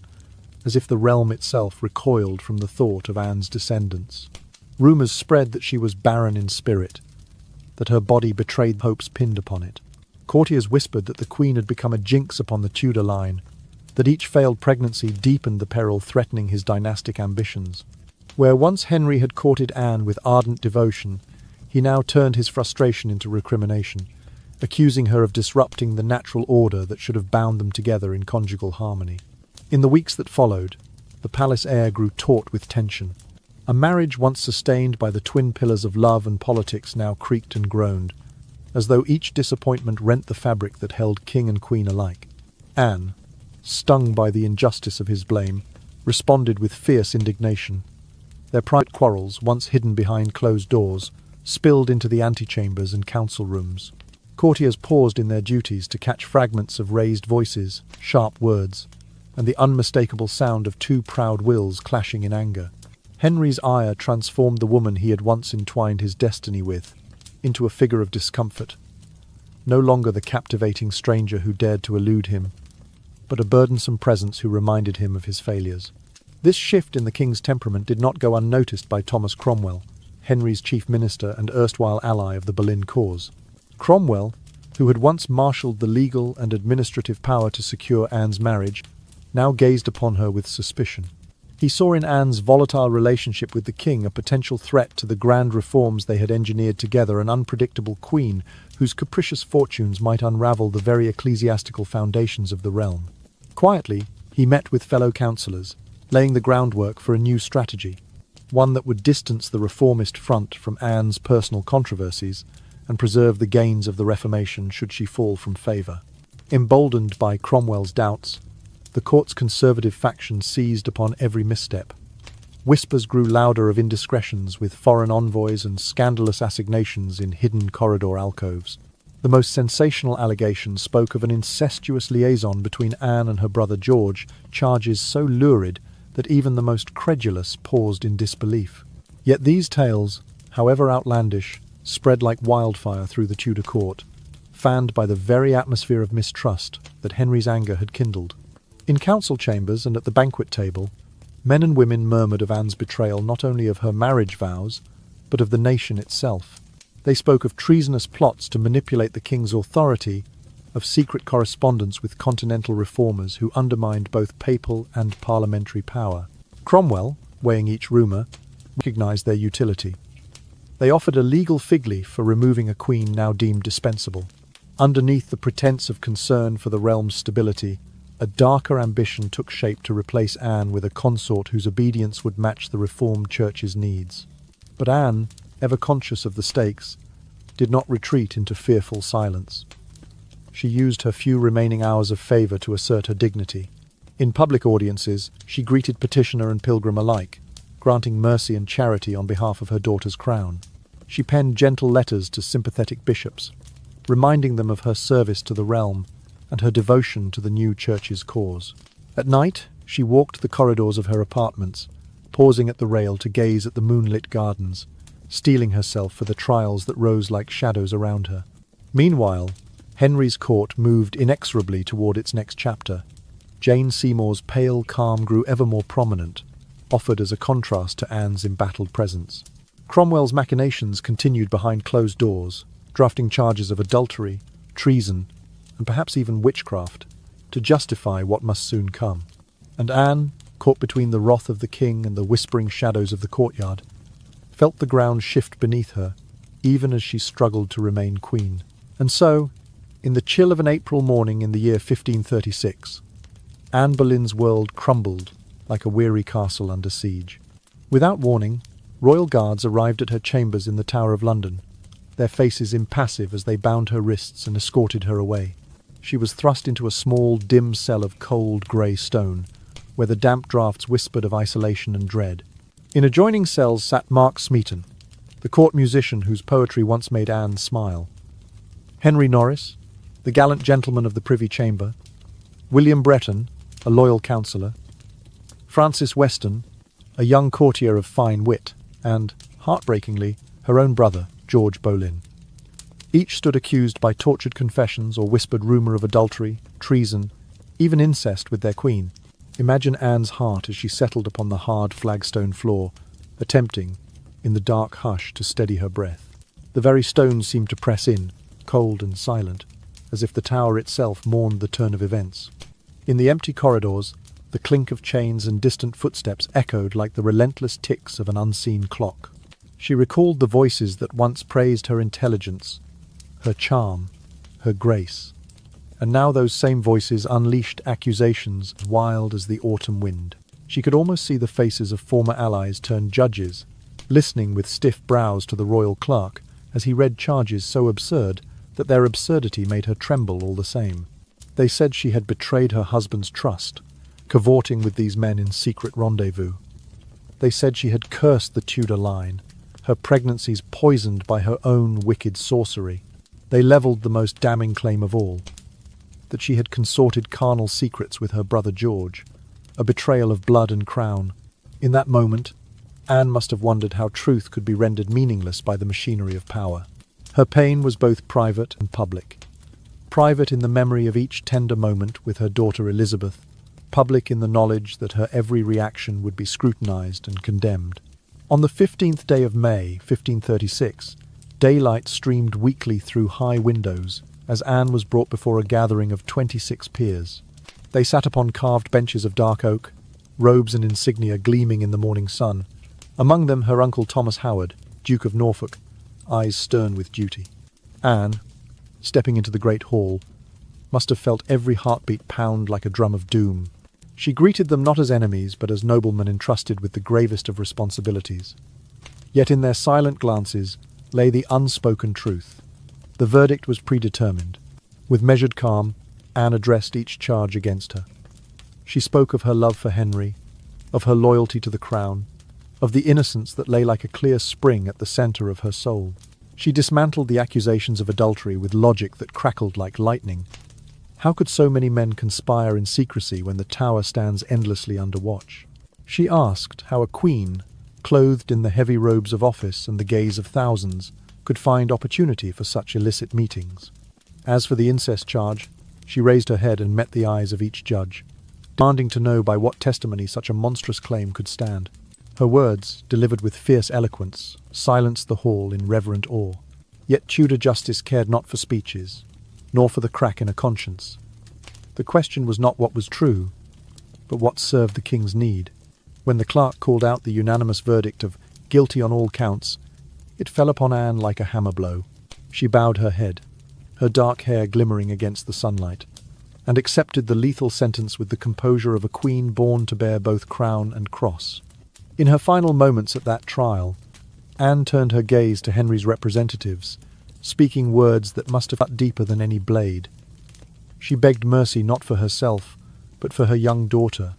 as if the realm itself recoiled from the thought of Anne's descendants. Rumours spread that she was barren in spirit, that her body betrayed hopes pinned upon it. Courtiers whispered that the Queen had become a jinx upon the Tudor line, that each failed pregnancy deepened the peril threatening his dynastic ambitions. Where once Henry had courted Anne with ardent devotion, he now turned his frustration into recrimination, accusing her of disrupting the natural order that should have bound them together in conjugal harmony. In the weeks that followed, the palace air grew taut with tension. A marriage once sustained by the twin pillars of love and politics now creaked and groaned, as though each disappointment rent the fabric that held king and queen alike. Anne, stung by the injustice of his blame, responded with fierce indignation. Their private quarrels, once hidden behind closed doors, spilled into the antechambers and council rooms. Courtiers paused in their duties to catch fragments of raised voices, sharp words, and the unmistakable sound of two proud wills clashing in anger. Henry's ire transformed the woman he had once entwined his destiny with into a figure of discomfort, no longer the captivating stranger who dared to elude him, but a burdensome presence who reminded him of his failures. This shift in the king's temperament did not go unnoticed by Thomas Cromwell, Henry's chief minister and erstwhile ally of the Boleyn cause. Cromwell, who had once marshalled the legal and administrative power to secure Anne's marriage, now gazed upon her with suspicion. He saw in Anne's volatile relationship with the king a potential threat to the grand reforms they had engineered together, an unpredictable queen whose capricious fortunes might unravel the very ecclesiastical foundations of the realm. Quietly, he met with fellow councillors, laying the groundwork for a new strategy, one that would distance the reformist front from Anne's personal controversies and preserve the gains of the Reformation should she fall from favour. Emboldened by Cromwell's doubts, the court's conservative faction seized upon every misstep. Whispers grew louder of indiscretions with foreign envoys and scandalous assignations in hidden corridor alcoves. The most sensational allegations spoke of an incestuous liaison between Anne and her brother George, charges so lurid that even the most credulous paused in disbelief. Yet these tales, however outlandish, spread like wildfire through the Tudor court, fanned by the very atmosphere of mistrust that Henry's anger had kindled. In council chambers and at the banquet table, men and women murmured of Anne's betrayal not only of her marriage vows, but of the nation itself. They spoke of treasonous plots to manipulate the king's authority, of secret correspondence with continental reformers who undermined both papal and parliamentary power. Cromwell, weighing each rumour, recognised their utility. They offered a legal fig leaf for removing a queen now deemed dispensable. Underneath the pretence of concern for the realm's stability, a darker ambition took shape to replace Anne with a consort whose obedience would match the Reformed Church's needs. But Anne, ever conscious of the stakes, did not retreat into fearful silence. She used her few remaining hours of favour to assert her dignity. In public audiences, she greeted petitioner and pilgrim alike, granting mercy and charity on behalf of her daughter's crown. She penned gentle letters to sympathetic bishops, reminding them of her service to the realm and her devotion to the new church's cause. At night, she walked the corridors of her apartments, pausing at the rail to gaze at the moonlit gardens, steeling herself for the trials that rose like shadows around her. Meanwhile, Henry's court moved inexorably toward its next chapter. Jane Seymour's pale calm grew ever more prominent, offered as a contrast to Anne's embattled presence. Cromwell's machinations continued behind closed doors, drafting charges of adultery, treason, and perhaps even witchcraft, to justify what must soon come. And Anne, caught between the wrath of the king and the whispering shadows of the courtyard, felt the ground shift beneath her, even as she struggled to remain queen. And so, in the chill of an April morning in the year 1536, Anne Boleyn's world crumbled like a weary castle under siege. Without warning, royal guards arrived at her chambers in the Tower of London, their faces impassive as they bound her wrists and escorted her away. She was thrust into a small, dim cell of cold grey stone, where the damp draughts whispered of isolation and dread. In adjoining cells sat Mark Smeaton, the court musician whose poetry once made Anne smile, Henry Norris, the gallant gentleman of the Privy Chamber, William Breton, a loyal counsellor, Francis Weston, a young courtier of fine wit, and, heartbreakingly, her own brother, George Boleyn. Each stood accused by tortured confessions or whispered rumour of adultery, treason, even incest with their queen. Imagine Anne's heart as she settled upon the hard flagstone floor, attempting, in the dark hush, to steady her breath. The very stones seemed to press in, cold and silent, as if the tower itself mourned the turn of events. In the empty corridors, the clink of chains and distant footsteps echoed like the relentless ticks of an unseen clock. She recalled the voices that once praised her intelligence, her charm, her grace. And now those same voices unleashed accusations as wild as the autumn wind. She could almost see the faces of former allies turned judges, listening with stiff brows to the royal clerk as he read charges so absurd that their absurdity made her tremble all the same. They said she had betrayed her husband's trust, cavorting with these men in secret rendezvous. They said she had cursed the Tudor line, her pregnancies poisoned by her own wicked sorcery. They levelled the most damning claim of all, that she had consorted carnal secrets with her brother George, a betrayal of blood and crown. In that moment, Anne must have wondered how truth could be rendered meaningless by the machinery of power. Her pain was both private and public. Private in the memory of each tender moment with her daughter Elizabeth, public in the knowledge that her every reaction would be scrutinized and condemned. On the 15th day of May, 1536, daylight streamed weakly through high windows as Anne was brought before a gathering of 26 peers. They sat upon carved benches of dark oak, robes and insignia gleaming in the morning sun. Among them her uncle Thomas Howard, Duke of Norfolk, eyes stern with duty. Anne, stepping into the great hall, must have felt every heartbeat pound like a drum of doom. She greeted them not as enemies, but as noblemen entrusted with the gravest of responsibilities. Yet in their silent glances lay the unspoken truth. The verdict was predetermined. With measured calm, Anne addressed each charge against her. She spoke of her love for Henry, of her loyalty to the crown, of the innocence that lay like a clear spring at the centre of her soul. She dismantled the accusations of adultery with logic that crackled like lightning. How could so many men conspire in secrecy when the Tower stands endlessly under watch? She asked how a queen, clothed in the heavy robes of office and the gaze of thousands, could find opportunity for such illicit meetings. As for the incest charge, she raised her head and met the eyes of each judge, demanding to know by what testimony such a monstrous claim could stand. Her words, delivered with fierce eloquence, silenced the hall in reverent awe. Yet Tudor justice cared not for speeches, nor for the crack in a conscience. The question was not what was true, but what served the king's need. When the clerk called out the unanimous verdict of guilty on all counts, it fell upon Anne like a hammer blow. She bowed her head, her dark hair glimmering against the sunlight, and accepted the lethal sentence with the composure of a queen born to bear both crown and cross. In her final moments at that trial, Anne turned her gaze to Henry's representatives, speaking words that must have cut deeper than any blade. She begged mercy not for herself, but for her young daughter,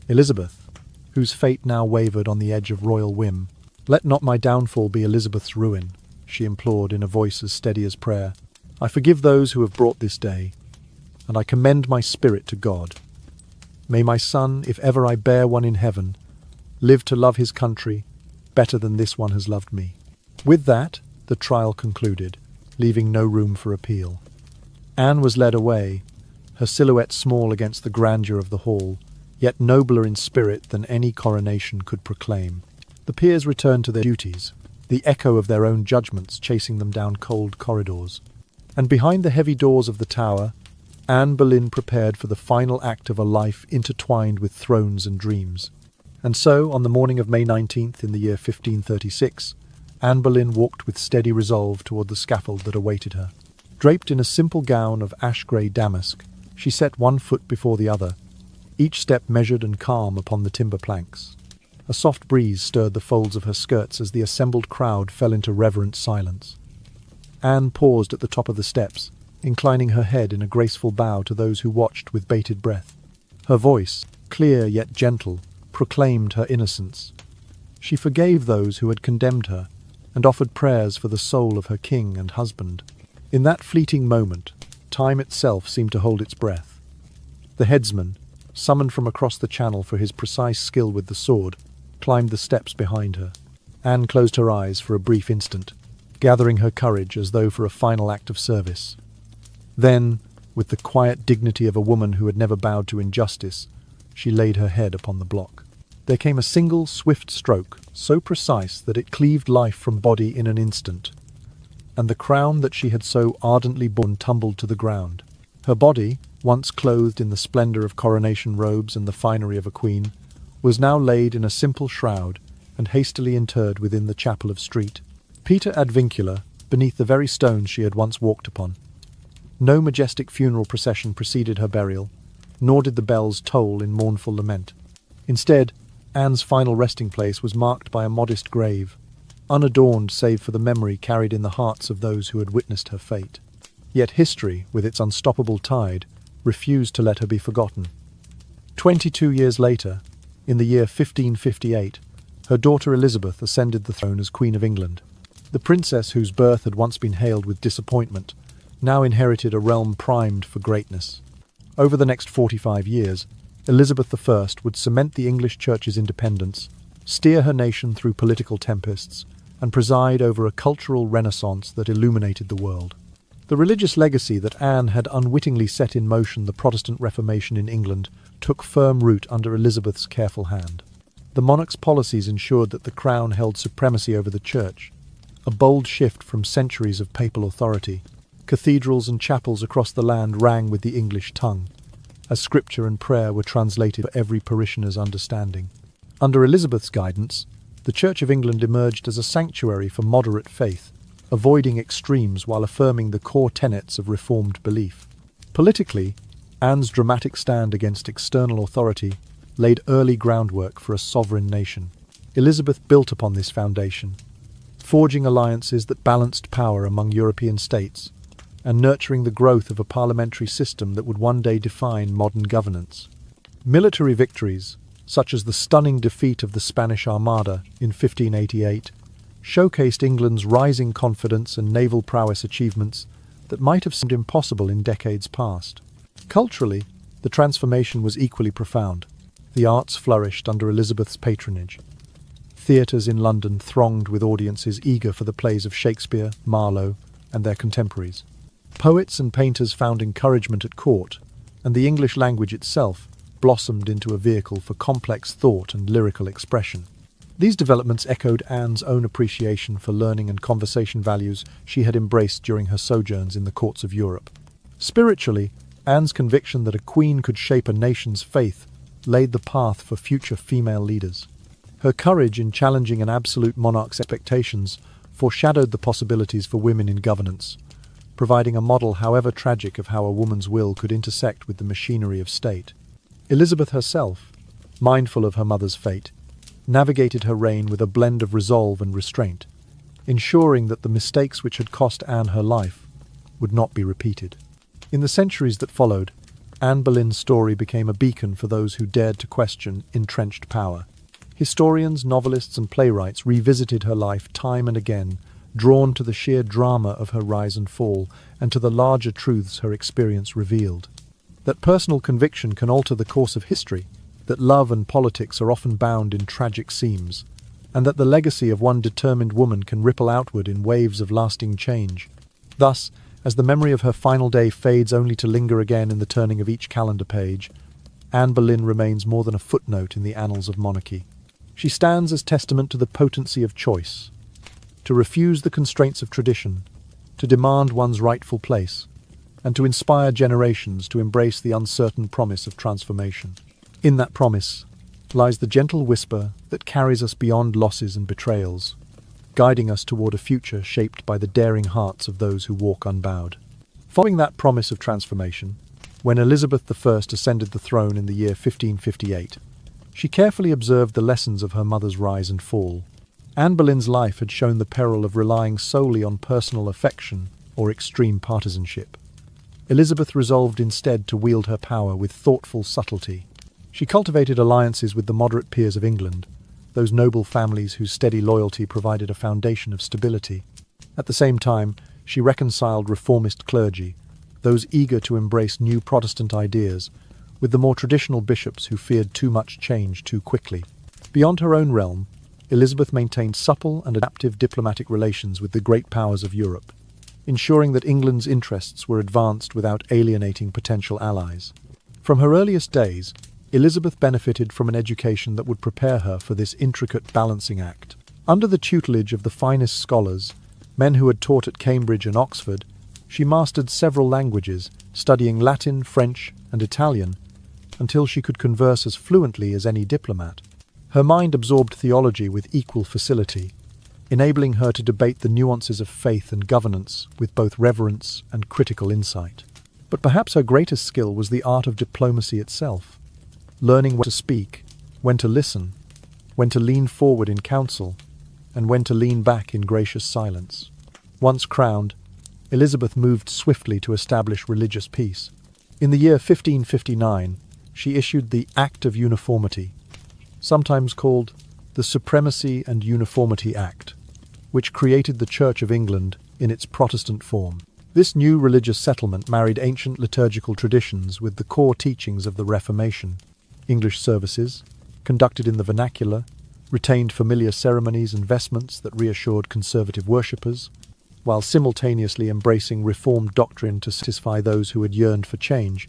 Elizabeth, whose fate now wavered on the edge of royal whim. "Let not my downfall be Elizabeth's ruin," she implored in a voice as steady as prayer. "I forgive those who have brought this day, and I commend my spirit to God. May my son, if ever I bear one in heaven, live to love his country better than this one has loved me." With that, the trial concluded, leaving no room for appeal. Anne was led away, her silhouette small against the grandeur of the hall, yet nobler in spirit than any coronation could proclaim. The peers returned to their duties, the echo of their own judgments chasing them down cold corridors. And behind the heavy doors of the Tower, Anne Boleyn prepared for the final act of a life intertwined with thrones and dreams. And so, on the morning of May 19th in the year 1536, Anne Boleyn walked with steady resolve toward the scaffold that awaited her. Draped in a simple gown of ash-grey damask, she set one foot before the other, each step measured and calm upon the timber planks. A soft breeze stirred the folds of her skirts as the assembled crowd fell into reverent silence. Anne paused at the top of the steps, inclining her head in a graceful bow to those who watched with bated breath. Her voice, clear yet gentle, proclaimed her innocence. She forgave those who had condemned her, and offered prayers for the soul of her king and husband. In that fleeting moment, time itself seemed to hold its breath. The headsman, summoned from across the channel for his precise skill with the sword, climbed the steps behind her. Anne closed her eyes for a brief instant, gathering her courage as though for a final act of service. Then, with the quiet dignity of a woman who had never bowed to injustice, she laid her head upon the block. There came a single, swift stroke, so precise that it cleaved life from body in an instant, and the crown that she had so ardently borne tumbled to the ground. Her body, once clothed in the splendour of coronation robes and the finery of a queen, was now laid in a simple shroud and hastily interred within the chapel of Street Peter ad Vincula, beneath the very stones she had once walked upon. No majestic funeral procession preceded her burial, nor did the bells toll in mournful lament. Instead, Anne's final resting place was marked by a modest grave, unadorned save for the memory carried in the hearts of those who had witnessed her fate. Yet history, with its unstoppable tide, refused to let her be forgotten. 22 years later, in the year 1558, her daughter Elizabeth ascended the throne as Queen of England. The princess whose birth had once been hailed with disappointment now inherited a realm primed for greatness. Over the next 45 years, Elizabeth I would cement the English Church's independence, steer her nation through political tempests, and preside over a cultural renaissance that illuminated the world. The religious legacy that Anne had unwittingly set in motion the Protestant Reformation in England took firm root under Elizabeth's careful hand. The monarch's policies ensured that the crown held supremacy over the Church, a bold shift from centuries of papal authority. Cathedrals and chapels across the land rang with the English tongue, as scripture and prayer were translated for every parishioner's understanding. Under Elizabeth's guidance, the Church of England emerged as a sanctuary for moderate faith, avoiding extremes while affirming the core tenets of Reformed belief. Politically, Anne's dramatic stand against external authority laid early groundwork for a sovereign nation. Elizabeth built upon this foundation, forging alliances that balanced power among European states, and nurturing the growth of a parliamentary system that would one day define modern governance. Military victories, such as the stunning defeat of the Spanish Armada in 1588, showcased England's rising confidence and naval prowess achievements that might have seemed impossible in decades past. Culturally, the transformation was equally profound. The arts flourished under Elizabeth's patronage. Theatres in London thronged with audiences eager for the plays of Shakespeare, Marlowe, and their contemporaries. Poets and painters found encouragement at court, and the English language itself blossomed into a vehicle for complex thought and lyrical expression. These developments echoed Anne's own appreciation for learning and conversation values she had embraced during her sojourns in the courts of Europe. Spiritually, Anne's conviction that a queen could shape a nation's faith laid the path for future female leaders. Her courage in challenging an absolute monarch's expectations foreshadowed the possibilities for women in governance, providing a model, however tragic, of how a woman's will could intersect with the machinery of state. Elizabeth herself, mindful of her mother's fate, navigated her reign with a blend of resolve and restraint, ensuring that the mistakes which had cost Anne her life would not be repeated. In the centuries that followed, Anne Boleyn's story became a beacon for those who dared to question entrenched power. Historians, novelists, and playwrights revisited her life time and again, drawn to the sheer drama of her rise and fall and to the larger truths her experience revealed. That personal conviction can alter the course of history, that love and politics are often bound in tragic seams, and that the legacy of one determined woman can ripple outward in waves of lasting change. Thus, as the memory of her final day fades only to linger again in the turning of each calendar page, Anne Boleyn remains more than a footnote in the annals of monarchy. She stands as testament to the potency of choice, to refuse the constraints of tradition, to demand one's rightful place, and to inspire generations to embrace the uncertain promise of transformation. In that promise lies the gentle whisper that carries us beyond losses and betrayals, guiding us toward a future shaped by the daring hearts of those who walk unbowed. Following that promise of transformation, when Elizabeth I ascended the throne in the year 1558, she carefully observed the lessons of her mother's rise and fall. Anne Boleyn's life had shown the peril of relying solely on personal affection or extreme partisanship. Elizabeth resolved instead to wield her power with thoughtful subtlety. She cultivated alliances with the moderate peers of England, those noble families whose steady loyalty provided a foundation of stability. At the same time, she reconciled reformist clergy, those eager to embrace new Protestant ideas, with the more traditional bishops who feared too much change too quickly. Beyond her own realm, Elizabeth maintained supple and adaptive diplomatic relations with the great powers of Europe, ensuring that England's interests were advanced without alienating potential allies. From her earliest days, Elizabeth benefited from an education that would prepare her for this intricate balancing act. Under the tutelage of the finest scholars, men who had taught at Cambridge and Oxford, she mastered several languages, studying Latin, French, and Italian, until she could converse as fluently as any diplomat. Her mind absorbed theology with equal facility, enabling her to debate the nuances of faith and governance with both reverence and critical insight. But perhaps her greatest skill was the art of diplomacy itself, learning when to speak, when to listen, when to lean forward in counsel, and when to lean back in gracious silence. Once crowned, Elizabeth moved swiftly to establish religious peace. In the year 1559, she issued the Act of Uniformity, sometimes called the Supremacy and Uniformity Act, which created the Church of England in its Protestant form. This new religious settlement married ancient liturgical traditions with the core teachings of the Reformation. English services, conducted in the vernacular, retained familiar ceremonies and vestments that reassured conservative worshippers, while simultaneously embracing Reformed doctrine to satisfy those who had yearned for change.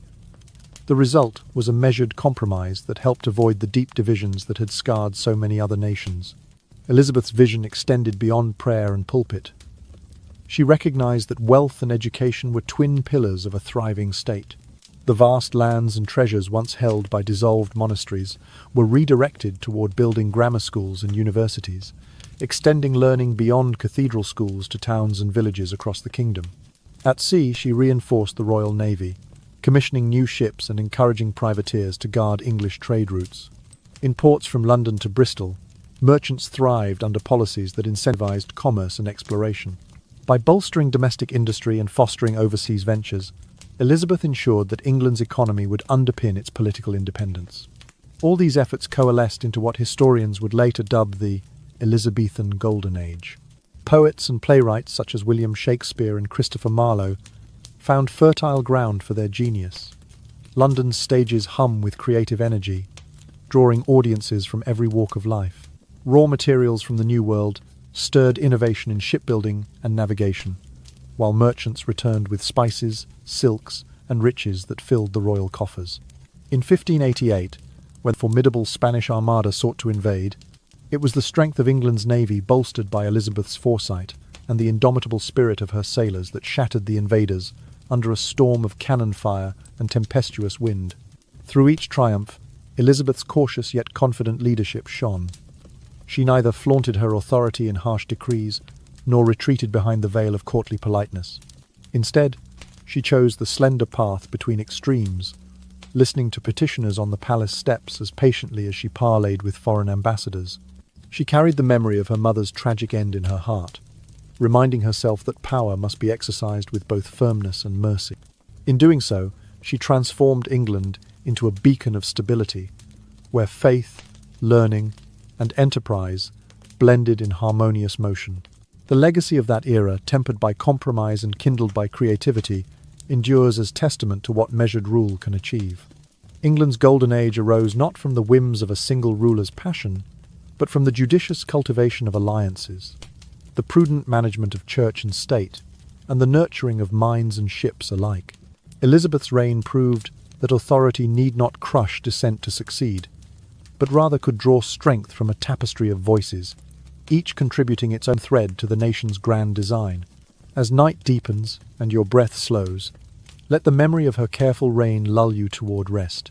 The result was a measured compromise that helped avoid the deep divisions that had scarred so many other nations. Elizabeth's vision extended beyond prayer and pulpit. She recognized that wealth and education were twin pillars of a thriving state. The vast lands and treasures once held by dissolved monasteries were redirected toward building grammar schools and universities, extending learning beyond cathedral schools to towns and villages across the kingdom. At sea, she reinforced the Royal Navy, commissioning new ships and encouraging privateers to guard English trade routes. In ports from London to Bristol, merchants thrived under policies that incentivized commerce and exploration. By bolstering domestic industry and fostering overseas ventures, Elizabeth ensured that England's economy would underpin its political independence. All these efforts coalesced into what historians would later dub the Elizabethan Golden Age. Poets and playwrights such as William Shakespeare and Christopher Marlowe found fertile ground for their genius. London's stages hum with creative energy, drawing audiences from every walk of life. Raw materials from the New World stirred innovation in shipbuilding and navigation, while merchants returned with spices, silks, and riches that filled the royal coffers. In 1588, when the formidable Spanish Armada sought to invade, it was the strength of England's navy, bolstered by Elizabeth's foresight and the indomitable spirit of her sailors, that shattered the invaders under a storm of cannon fire and tempestuous wind. Through each triumph, Elizabeth's cautious yet confident leadership shone. She neither flaunted her authority in harsh decrees, nor retreated behind the veil of courtly politeness. Instead, she chose the slender path between extremes, listening to petitioners on the palace steps as patiently as she parleyed with foreign ambassadors. She carried the memory of her mother's tragic end in her heart, reminding herself that power must be exercised with both firmness and mercy. In doing so, she transformed England into a beacon of stability, where faith, learning, and enterprise blended in harmonious motion. The legacy of that era, tempered by compromise and kindled by creativity, endures as testament to what measured rule can achieve. England's golden age arose not from the whims of a single ruler's passion, but from the judicious cultivation of alliances, the prudent management of church and state, and the nurturing of minds and ships alike. Elizabeth's reign proved that authority need not crush dissent to succeed, but rather could draw strength from a tapestry of voices, each contributing its own thread to the nation's grand design. As night deepens and your breath slows, let the memory of her careful reign lull you toward rest,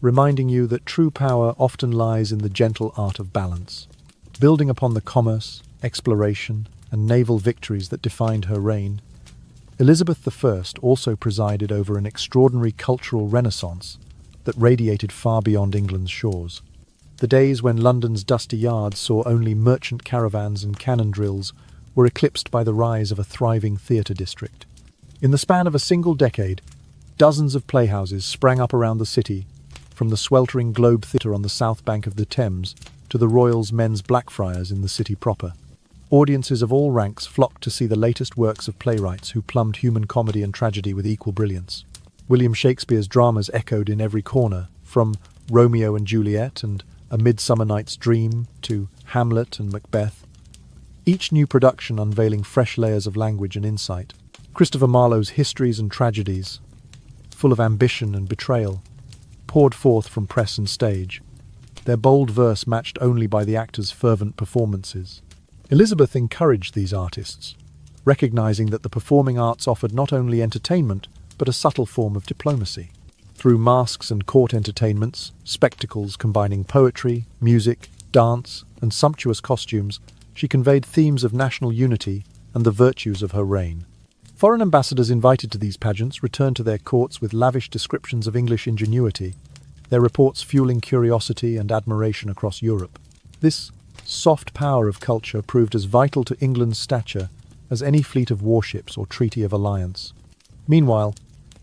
reminding you that true power often lies in the gentle art of balance. Building upon the commerce, exploration, and naval victories that defined her reign, Elizabeth I also presided over an extraordinary cultural renaissance that radiated far beyond England's shores. The days when London's dusty yards saw only merchant caravans and cannon drills were eclipsed by the rise of a thriving theatre district. In the span of a single decade, dozens of playhouses sprang up around the city, from the sweltering Globe Theatre on the south bank of the Thames to the Royal's Men's Blackfriars in the city proper. Audiences of all ranks flocked to see the latest works of playwrights who plumbed human comedy and tragedy with equal brilliance. William Shakespeare's dramas echoed in every corner, from Romeo and Juliet and A Midsummer Night's Dream to Hamlet and Macbeth, each new production unveiling fresh layers of language and insight. Christopher Marlowe's histories and tragedies, full of ambition and betrayal, poured forth from press and stage, their bold verse matched only by the actors' fervent performances. Elizabeth encouraged these artists, recognizing that the performing arts offered not only entertainment, but a subtle form of diplomacy. Through masks and court entertainments, spectacles combining poetry, music, dance, and sumptuous costumes, she conveyed themes of national unity and the virtues of her reign. Foreign ambassadors invited to these pageants returned to their courts with lavish descriptions of English ingenuity, their reports fueling curiosity and admiration across Europe. This soft power of culture proved as vital to England's stature as any fleet of warships or treaty of alliance. Meanwhile,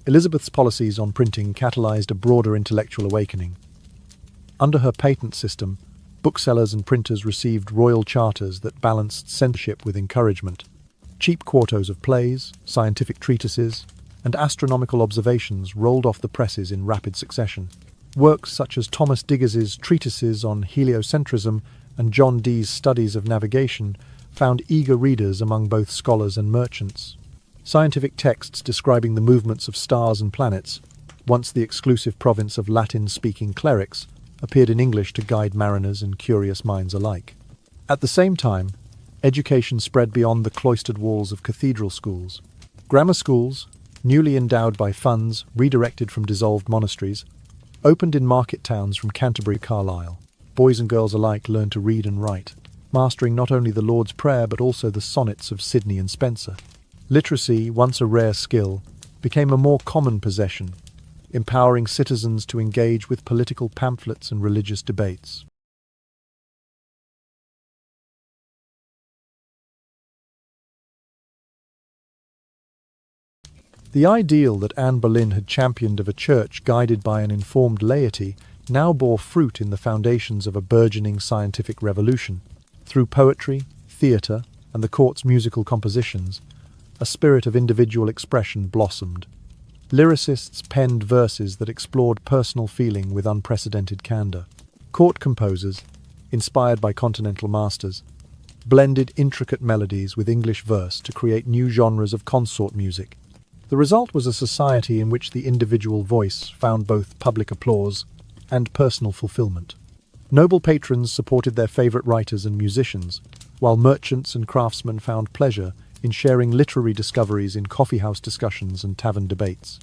Elizabeth's policies on printing catalyzed a broader intellectual awakening. Under her patent system, booksellers and printers received royal charters that balanced censorship with encouragement. Cheap quartos of plays, scientific treatises, and astronomical observations rolled off the presses in rapid succession. Works such as Thomas Diggers's treatises on heliocentrism and John Dee's studies of navigation found eager readers among both scholars and merchants. Scientific texts describing the movements of stars and planets, once the exclusive province of Latin-speaking clerics, appeared in English to guide mariners and curious minds alike. At the same time, education spread beyond the cloistered walls of cathedral schools. Grammar schools, newly endowed by funds redirected from dissolved monasteries, opened in market towns from Canterbury to Carlisle. Boys and girls alike learned to read and write, mastering not only the Lord's Prayer but also the sonnets of Sidney and Spenser. Literacy, once a rare skill, became a more common possession, empowering citizens to engage with political pamphlets and religious debates. The ideal that Anne Boleyn had championed of a church guided by an informed laity now bore fruit in the foundations of a burgeoning scientific revolution. Through poetry, theatre, and the court's musical compositions, a spirit of individual expression blossomed. Lyricists penned verses that explored personal feeling with unprecedented candour. Court composers, inspired by continental masters, blended intricate melodies with English verse to create new genres of consort music. The result was a society in which the individual voice found both public applause and personal fulfillment. Noble patrons supported their favourite writers and musicians, while merchants and craftsmen found pleasure in sharing literary discoveries in coffeehouse discussions and tavern debates.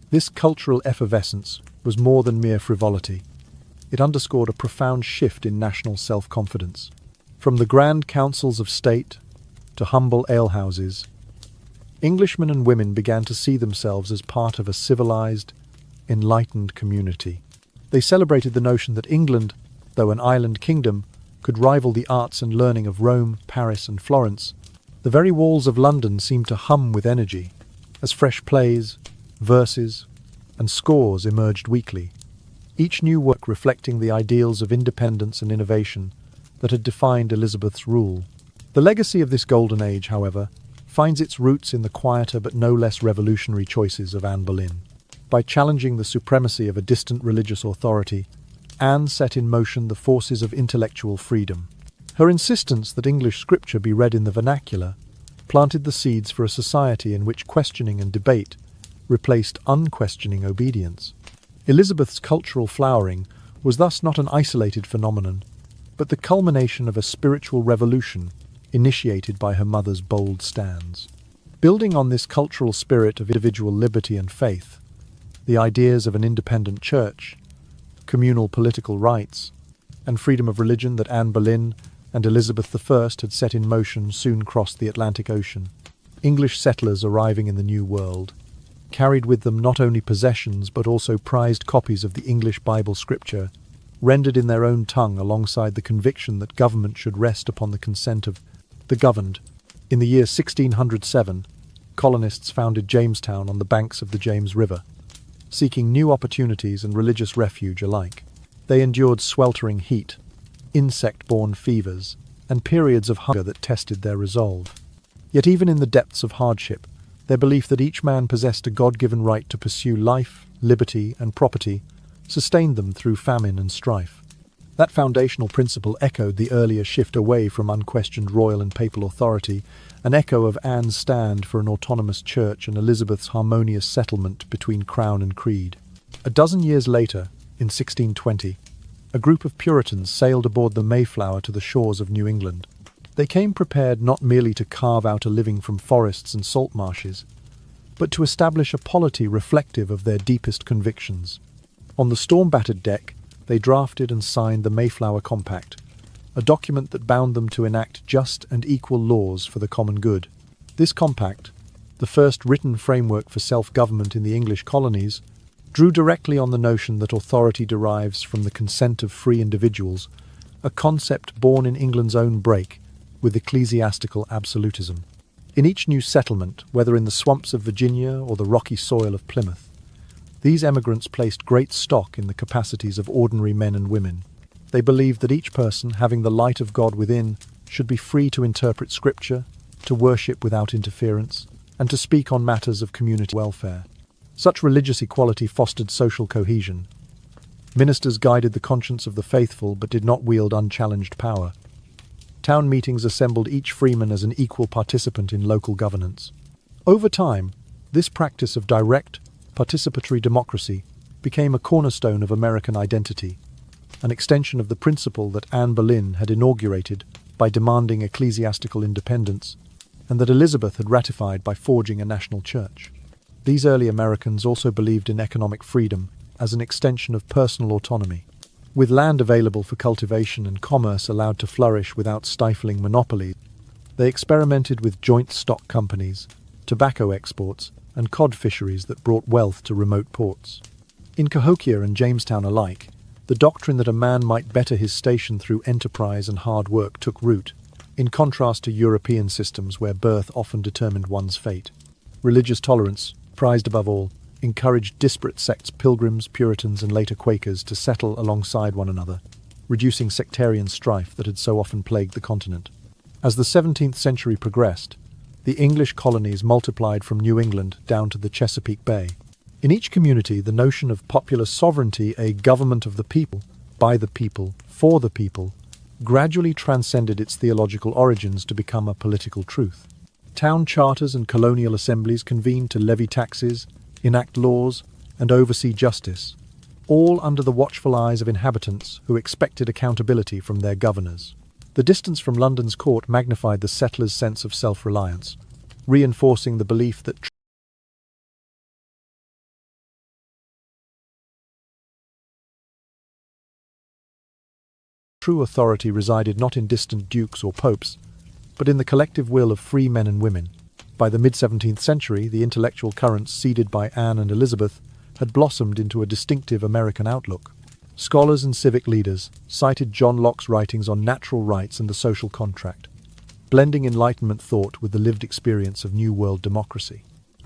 This cultural effervescence was more than mere frivolity. It underscored a profound shift in national self-confidence. From the grand councils of state to humble alehouses, Englishmen and women began to see themselves as part of a civilized, enlightened community. They celebrated the notion that England, though an island kingdom, could rival the arts and learning of Rome, Paris, and Florence. The very walls of London seemed to hum with energy, as fresh plays, verses, and scores emerged weekly, each new work reflecting the ideals of independence and innovation that had defined Elizabeth's rule. The legacy of this golden age, however, finds its roots in the quieter but no less revolutionary choices of Anne Boleyn. By challenging the supremacy of a distant religious authority, Anne set in motion the forces of intellectual freedom. Her insistence that English scripture be read in the vernacular planted the seeds for a society in which questioning and debate replaced unquestioning obedience. Elizabeth's cultural flowering was thus not an isolated phenomenon, but the culmination of a spiritual revolution initiated by her mother's bold stands. Building on this cultural spirit of individual liberty and faith, the ideas of an independent church, communal political rights, and freedom of religion that Anne Boleyn and Elizabeth I had set in motion soon crossed the Atlantic Ocean. English settlers arriving in the New World carried with them not only possessions but also prized copies of the English Bible scripture, rendered in their own tongue alongside the conviction that government should rest upon the consent of the governed. In the year 1607, colonists founded Jamestown on the banks of the James River, seeking new opportunities and religious refuge alike. They endured sweltering heat, insect-borne fevers, and periods of hunger that tested their resolve. Yet even in the depths of hardship, their belief that each man possessed a God-given right to pursue life, liberty, and property sustained them through famine and strife. That foundational principle echoed the earlier shift away from unquestioned royal and papal authority, an echo of Anne's stand for an autonomous church and Elizabeth's harmonious settlement between crown and creed. A dozen years later, in 1620, a group of Puritans sailed aboard the Mayflower to the shores of New England. They came prepared not merely to carve out a living from forests and salt marshes, but to establish a polity reflective of their deepest convictions. On the storm-battered deck, they drafted and signed the Mayflower Compact, a document that bound them to enact just and equal laws for the common good. This compact, the first written framework for self-government in the English colonies, drew directly on the notion that authority derives from the consent of free individuals, a concept born in England's own break with ecclesiastical absolutism. In each new settlement, whether in the swamps of Virginia or the rocky soil of Plymouth, these emigrants placed great stock in the capacities of ordinary men and women. They believed that each person, having the light of God within, should be free to interpret Scripture, to worship without interference, and to speak on matters of community welfare. Such religious equality fostered social cohesion. Ministers guided the conscience of the faithful but did not wield unchallenged power. Town meetings assembled each freeman as an equal participant in local governance. Over time, this practice of direct, participatory democracy became a cornerstone of American identity, an extension of the principle that Anne Boleyn had inaugurated by demanding ecclesiastical independence, and that Elizabeth had ratified by forging a national church. These early Americans also believed in economic freedom as an extension of personal autonomy. With land available for cultivation and commerce allowed to flourish without stifling monopolies, they experimented with joint stock companies, tobacco exports, and cod fisheries that brought wealth to remote ports. In Cahokia and Jamestown alike, the doctrine that a man might better his station through enterprise and hard work took root, in contrast to European systems where birth often determined one's fate. Religious tolerance, prized above all, encouraged disparate sects, Pilgrims, Puritans, and later Quakers to settle alongside one another, reducing sectarian strife that had so often plagued the continent. As the 17th century progressed, the English colonies multiplied from New England down to the Chesapeake Bay. In each community, the notion of popular sovereignty, a government of the people, by the people, for the people, gradually transcended its theological origins to become a political truth. Town charters and colonial assemblies convened to levy taxes, enact laws, and oversee justice, all under the watchful eyes of inhabitants who expected accountability from their governors. The distance from London's court magnified the settlers' sense of self-reliance, reinforcing the belief that true authority resided not in distant dukes or popes, but in the collective will of free men and women. By the mid-17th century, the intellectual currents seeded by Anne and Elizabeth had blossomed into a distinctive American outlook. Scholars and civic leaders cited John Locke's writings on natural rights and the social contract, blending Enlightenment thought with the lived experience of New World democracy.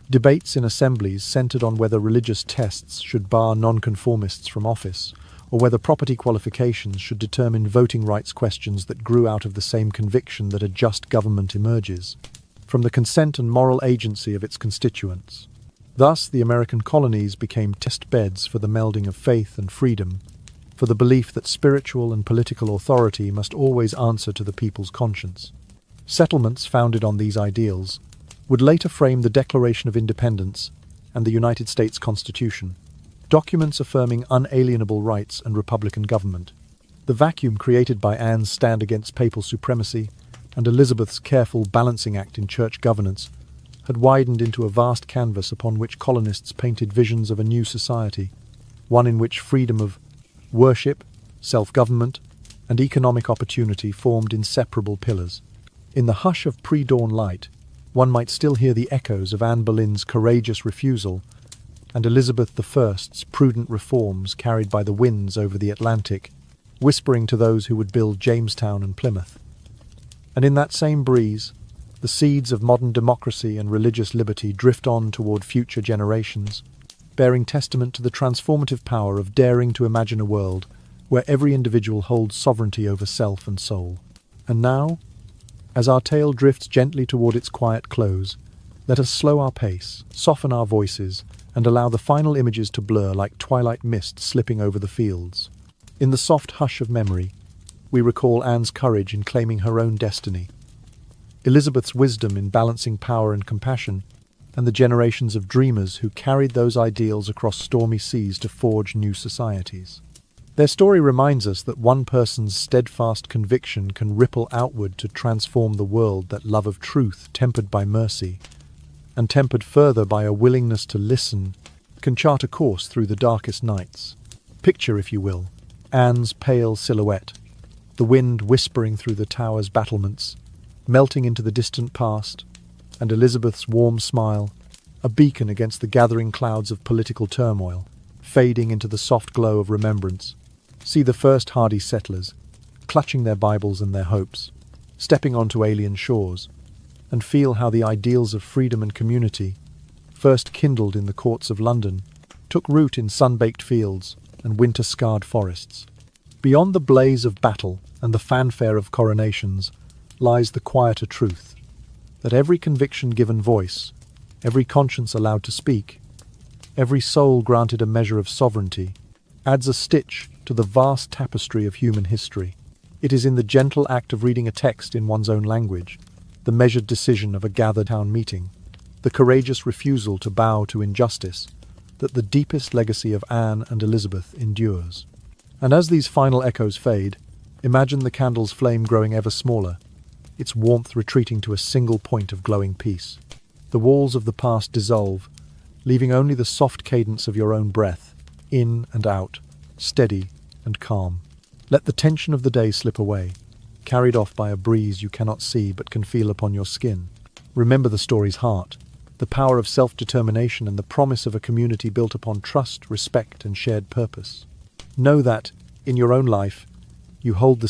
Debates in assemblies centered on whether religious tests should bar nonconformists from office, or whether property qualifications should determine voting rights questions that grew out of the same conviction that a just government emerges from the consent and moral agency of its constituents. Thus, the American colonies became test beds for the melding of faith and freedom, for the belief that spiritual and political authority must always answer to the people's conscience. Settlements founded on these ideals would later frame the Declaration of Independence and the United States Constitution, documents affirming unalienable rights and republican government. The vacuum created by Anne's stand against papal supremacy and Elizabeth's careful balancing act in church governance had widened into a vast canvas upon which colonists painted visions of a new society, one in which freedom of worship, self-government, and economic opportunity formed inseparable pillars. In the hush of pre-dawn light, one might still hear the echoes of Anne Boleyn's courageous refusal and Elizabeth I's prudent reforms carried by the winds over the Atlantic, whispering to those who would build Jamestown and Plymouth. And in that same breeze, the seeds of modern democracy and religious liberty drift on toward future generations, bearing testament to the transformative power of daring to imagine a world where every individual holds sovereignty over self and soul. And now, as our tale drifts gently toward its quiet close, let us slow our pace, soften our voices, and allow the final images to blur like twilight mist slipping over the fields. In the soft hush of memory, we recall Anne's courage in claiming her own destiny, Elizabeth's wisdom in balancing power and compassion, and the generations of dreamers who carried those ideals across stormy seas to forge new societies. Their story reminds us that one person's steadfast conviction can ripple outward to transform the world, that love of truth, tempered by mercy, and tempered further by a willingness to listen, can chart a course through the darkest nights. Picture, if you will, Anne's pale silhouette, the wind whispering through the tower's battlements, melting into the distant past, and Elizabeth's warm smile, a beacon against the gathering clouds of political turmoil, fading into the soft glow of remembrance. See the first hardy settlers, clutching their Bibles and their hopes, stepping onto alien shores, and feel how the ideals of freedom and community, first kindled in the courts of London, took root in sun-baked fields and winter-scarred forests. Beyond the blaze of battle and the fanfare of coronations lies the quieter truth, that every conviction given voice, every conscience allowed to speak, every soul granted a measure of sovereignty, adds a stitch to the vast tapestry of human history. It is in the gentle act of reading a text in one's own language, the measured decision of a gathered town meeting, the courageous refusal to bow to injustice, that the deepest legacy of Anne and Elizabeth endures. And as these final echoes fade, imagine the candle's flame growing ever smaller, its warmth retreating to a single point of glowing peace. The walls of the past dissolve, leaving only the soft cadence of your own breath, in and out, steady and calm. Let the tension of the day slip away, carried off by a breeze you cannot see but can feel upon your skin. Remember the story's heart, the power of self-determination and the promise of a community built upon trust, respect, and shared purpose. Know that, in your own life, you hold the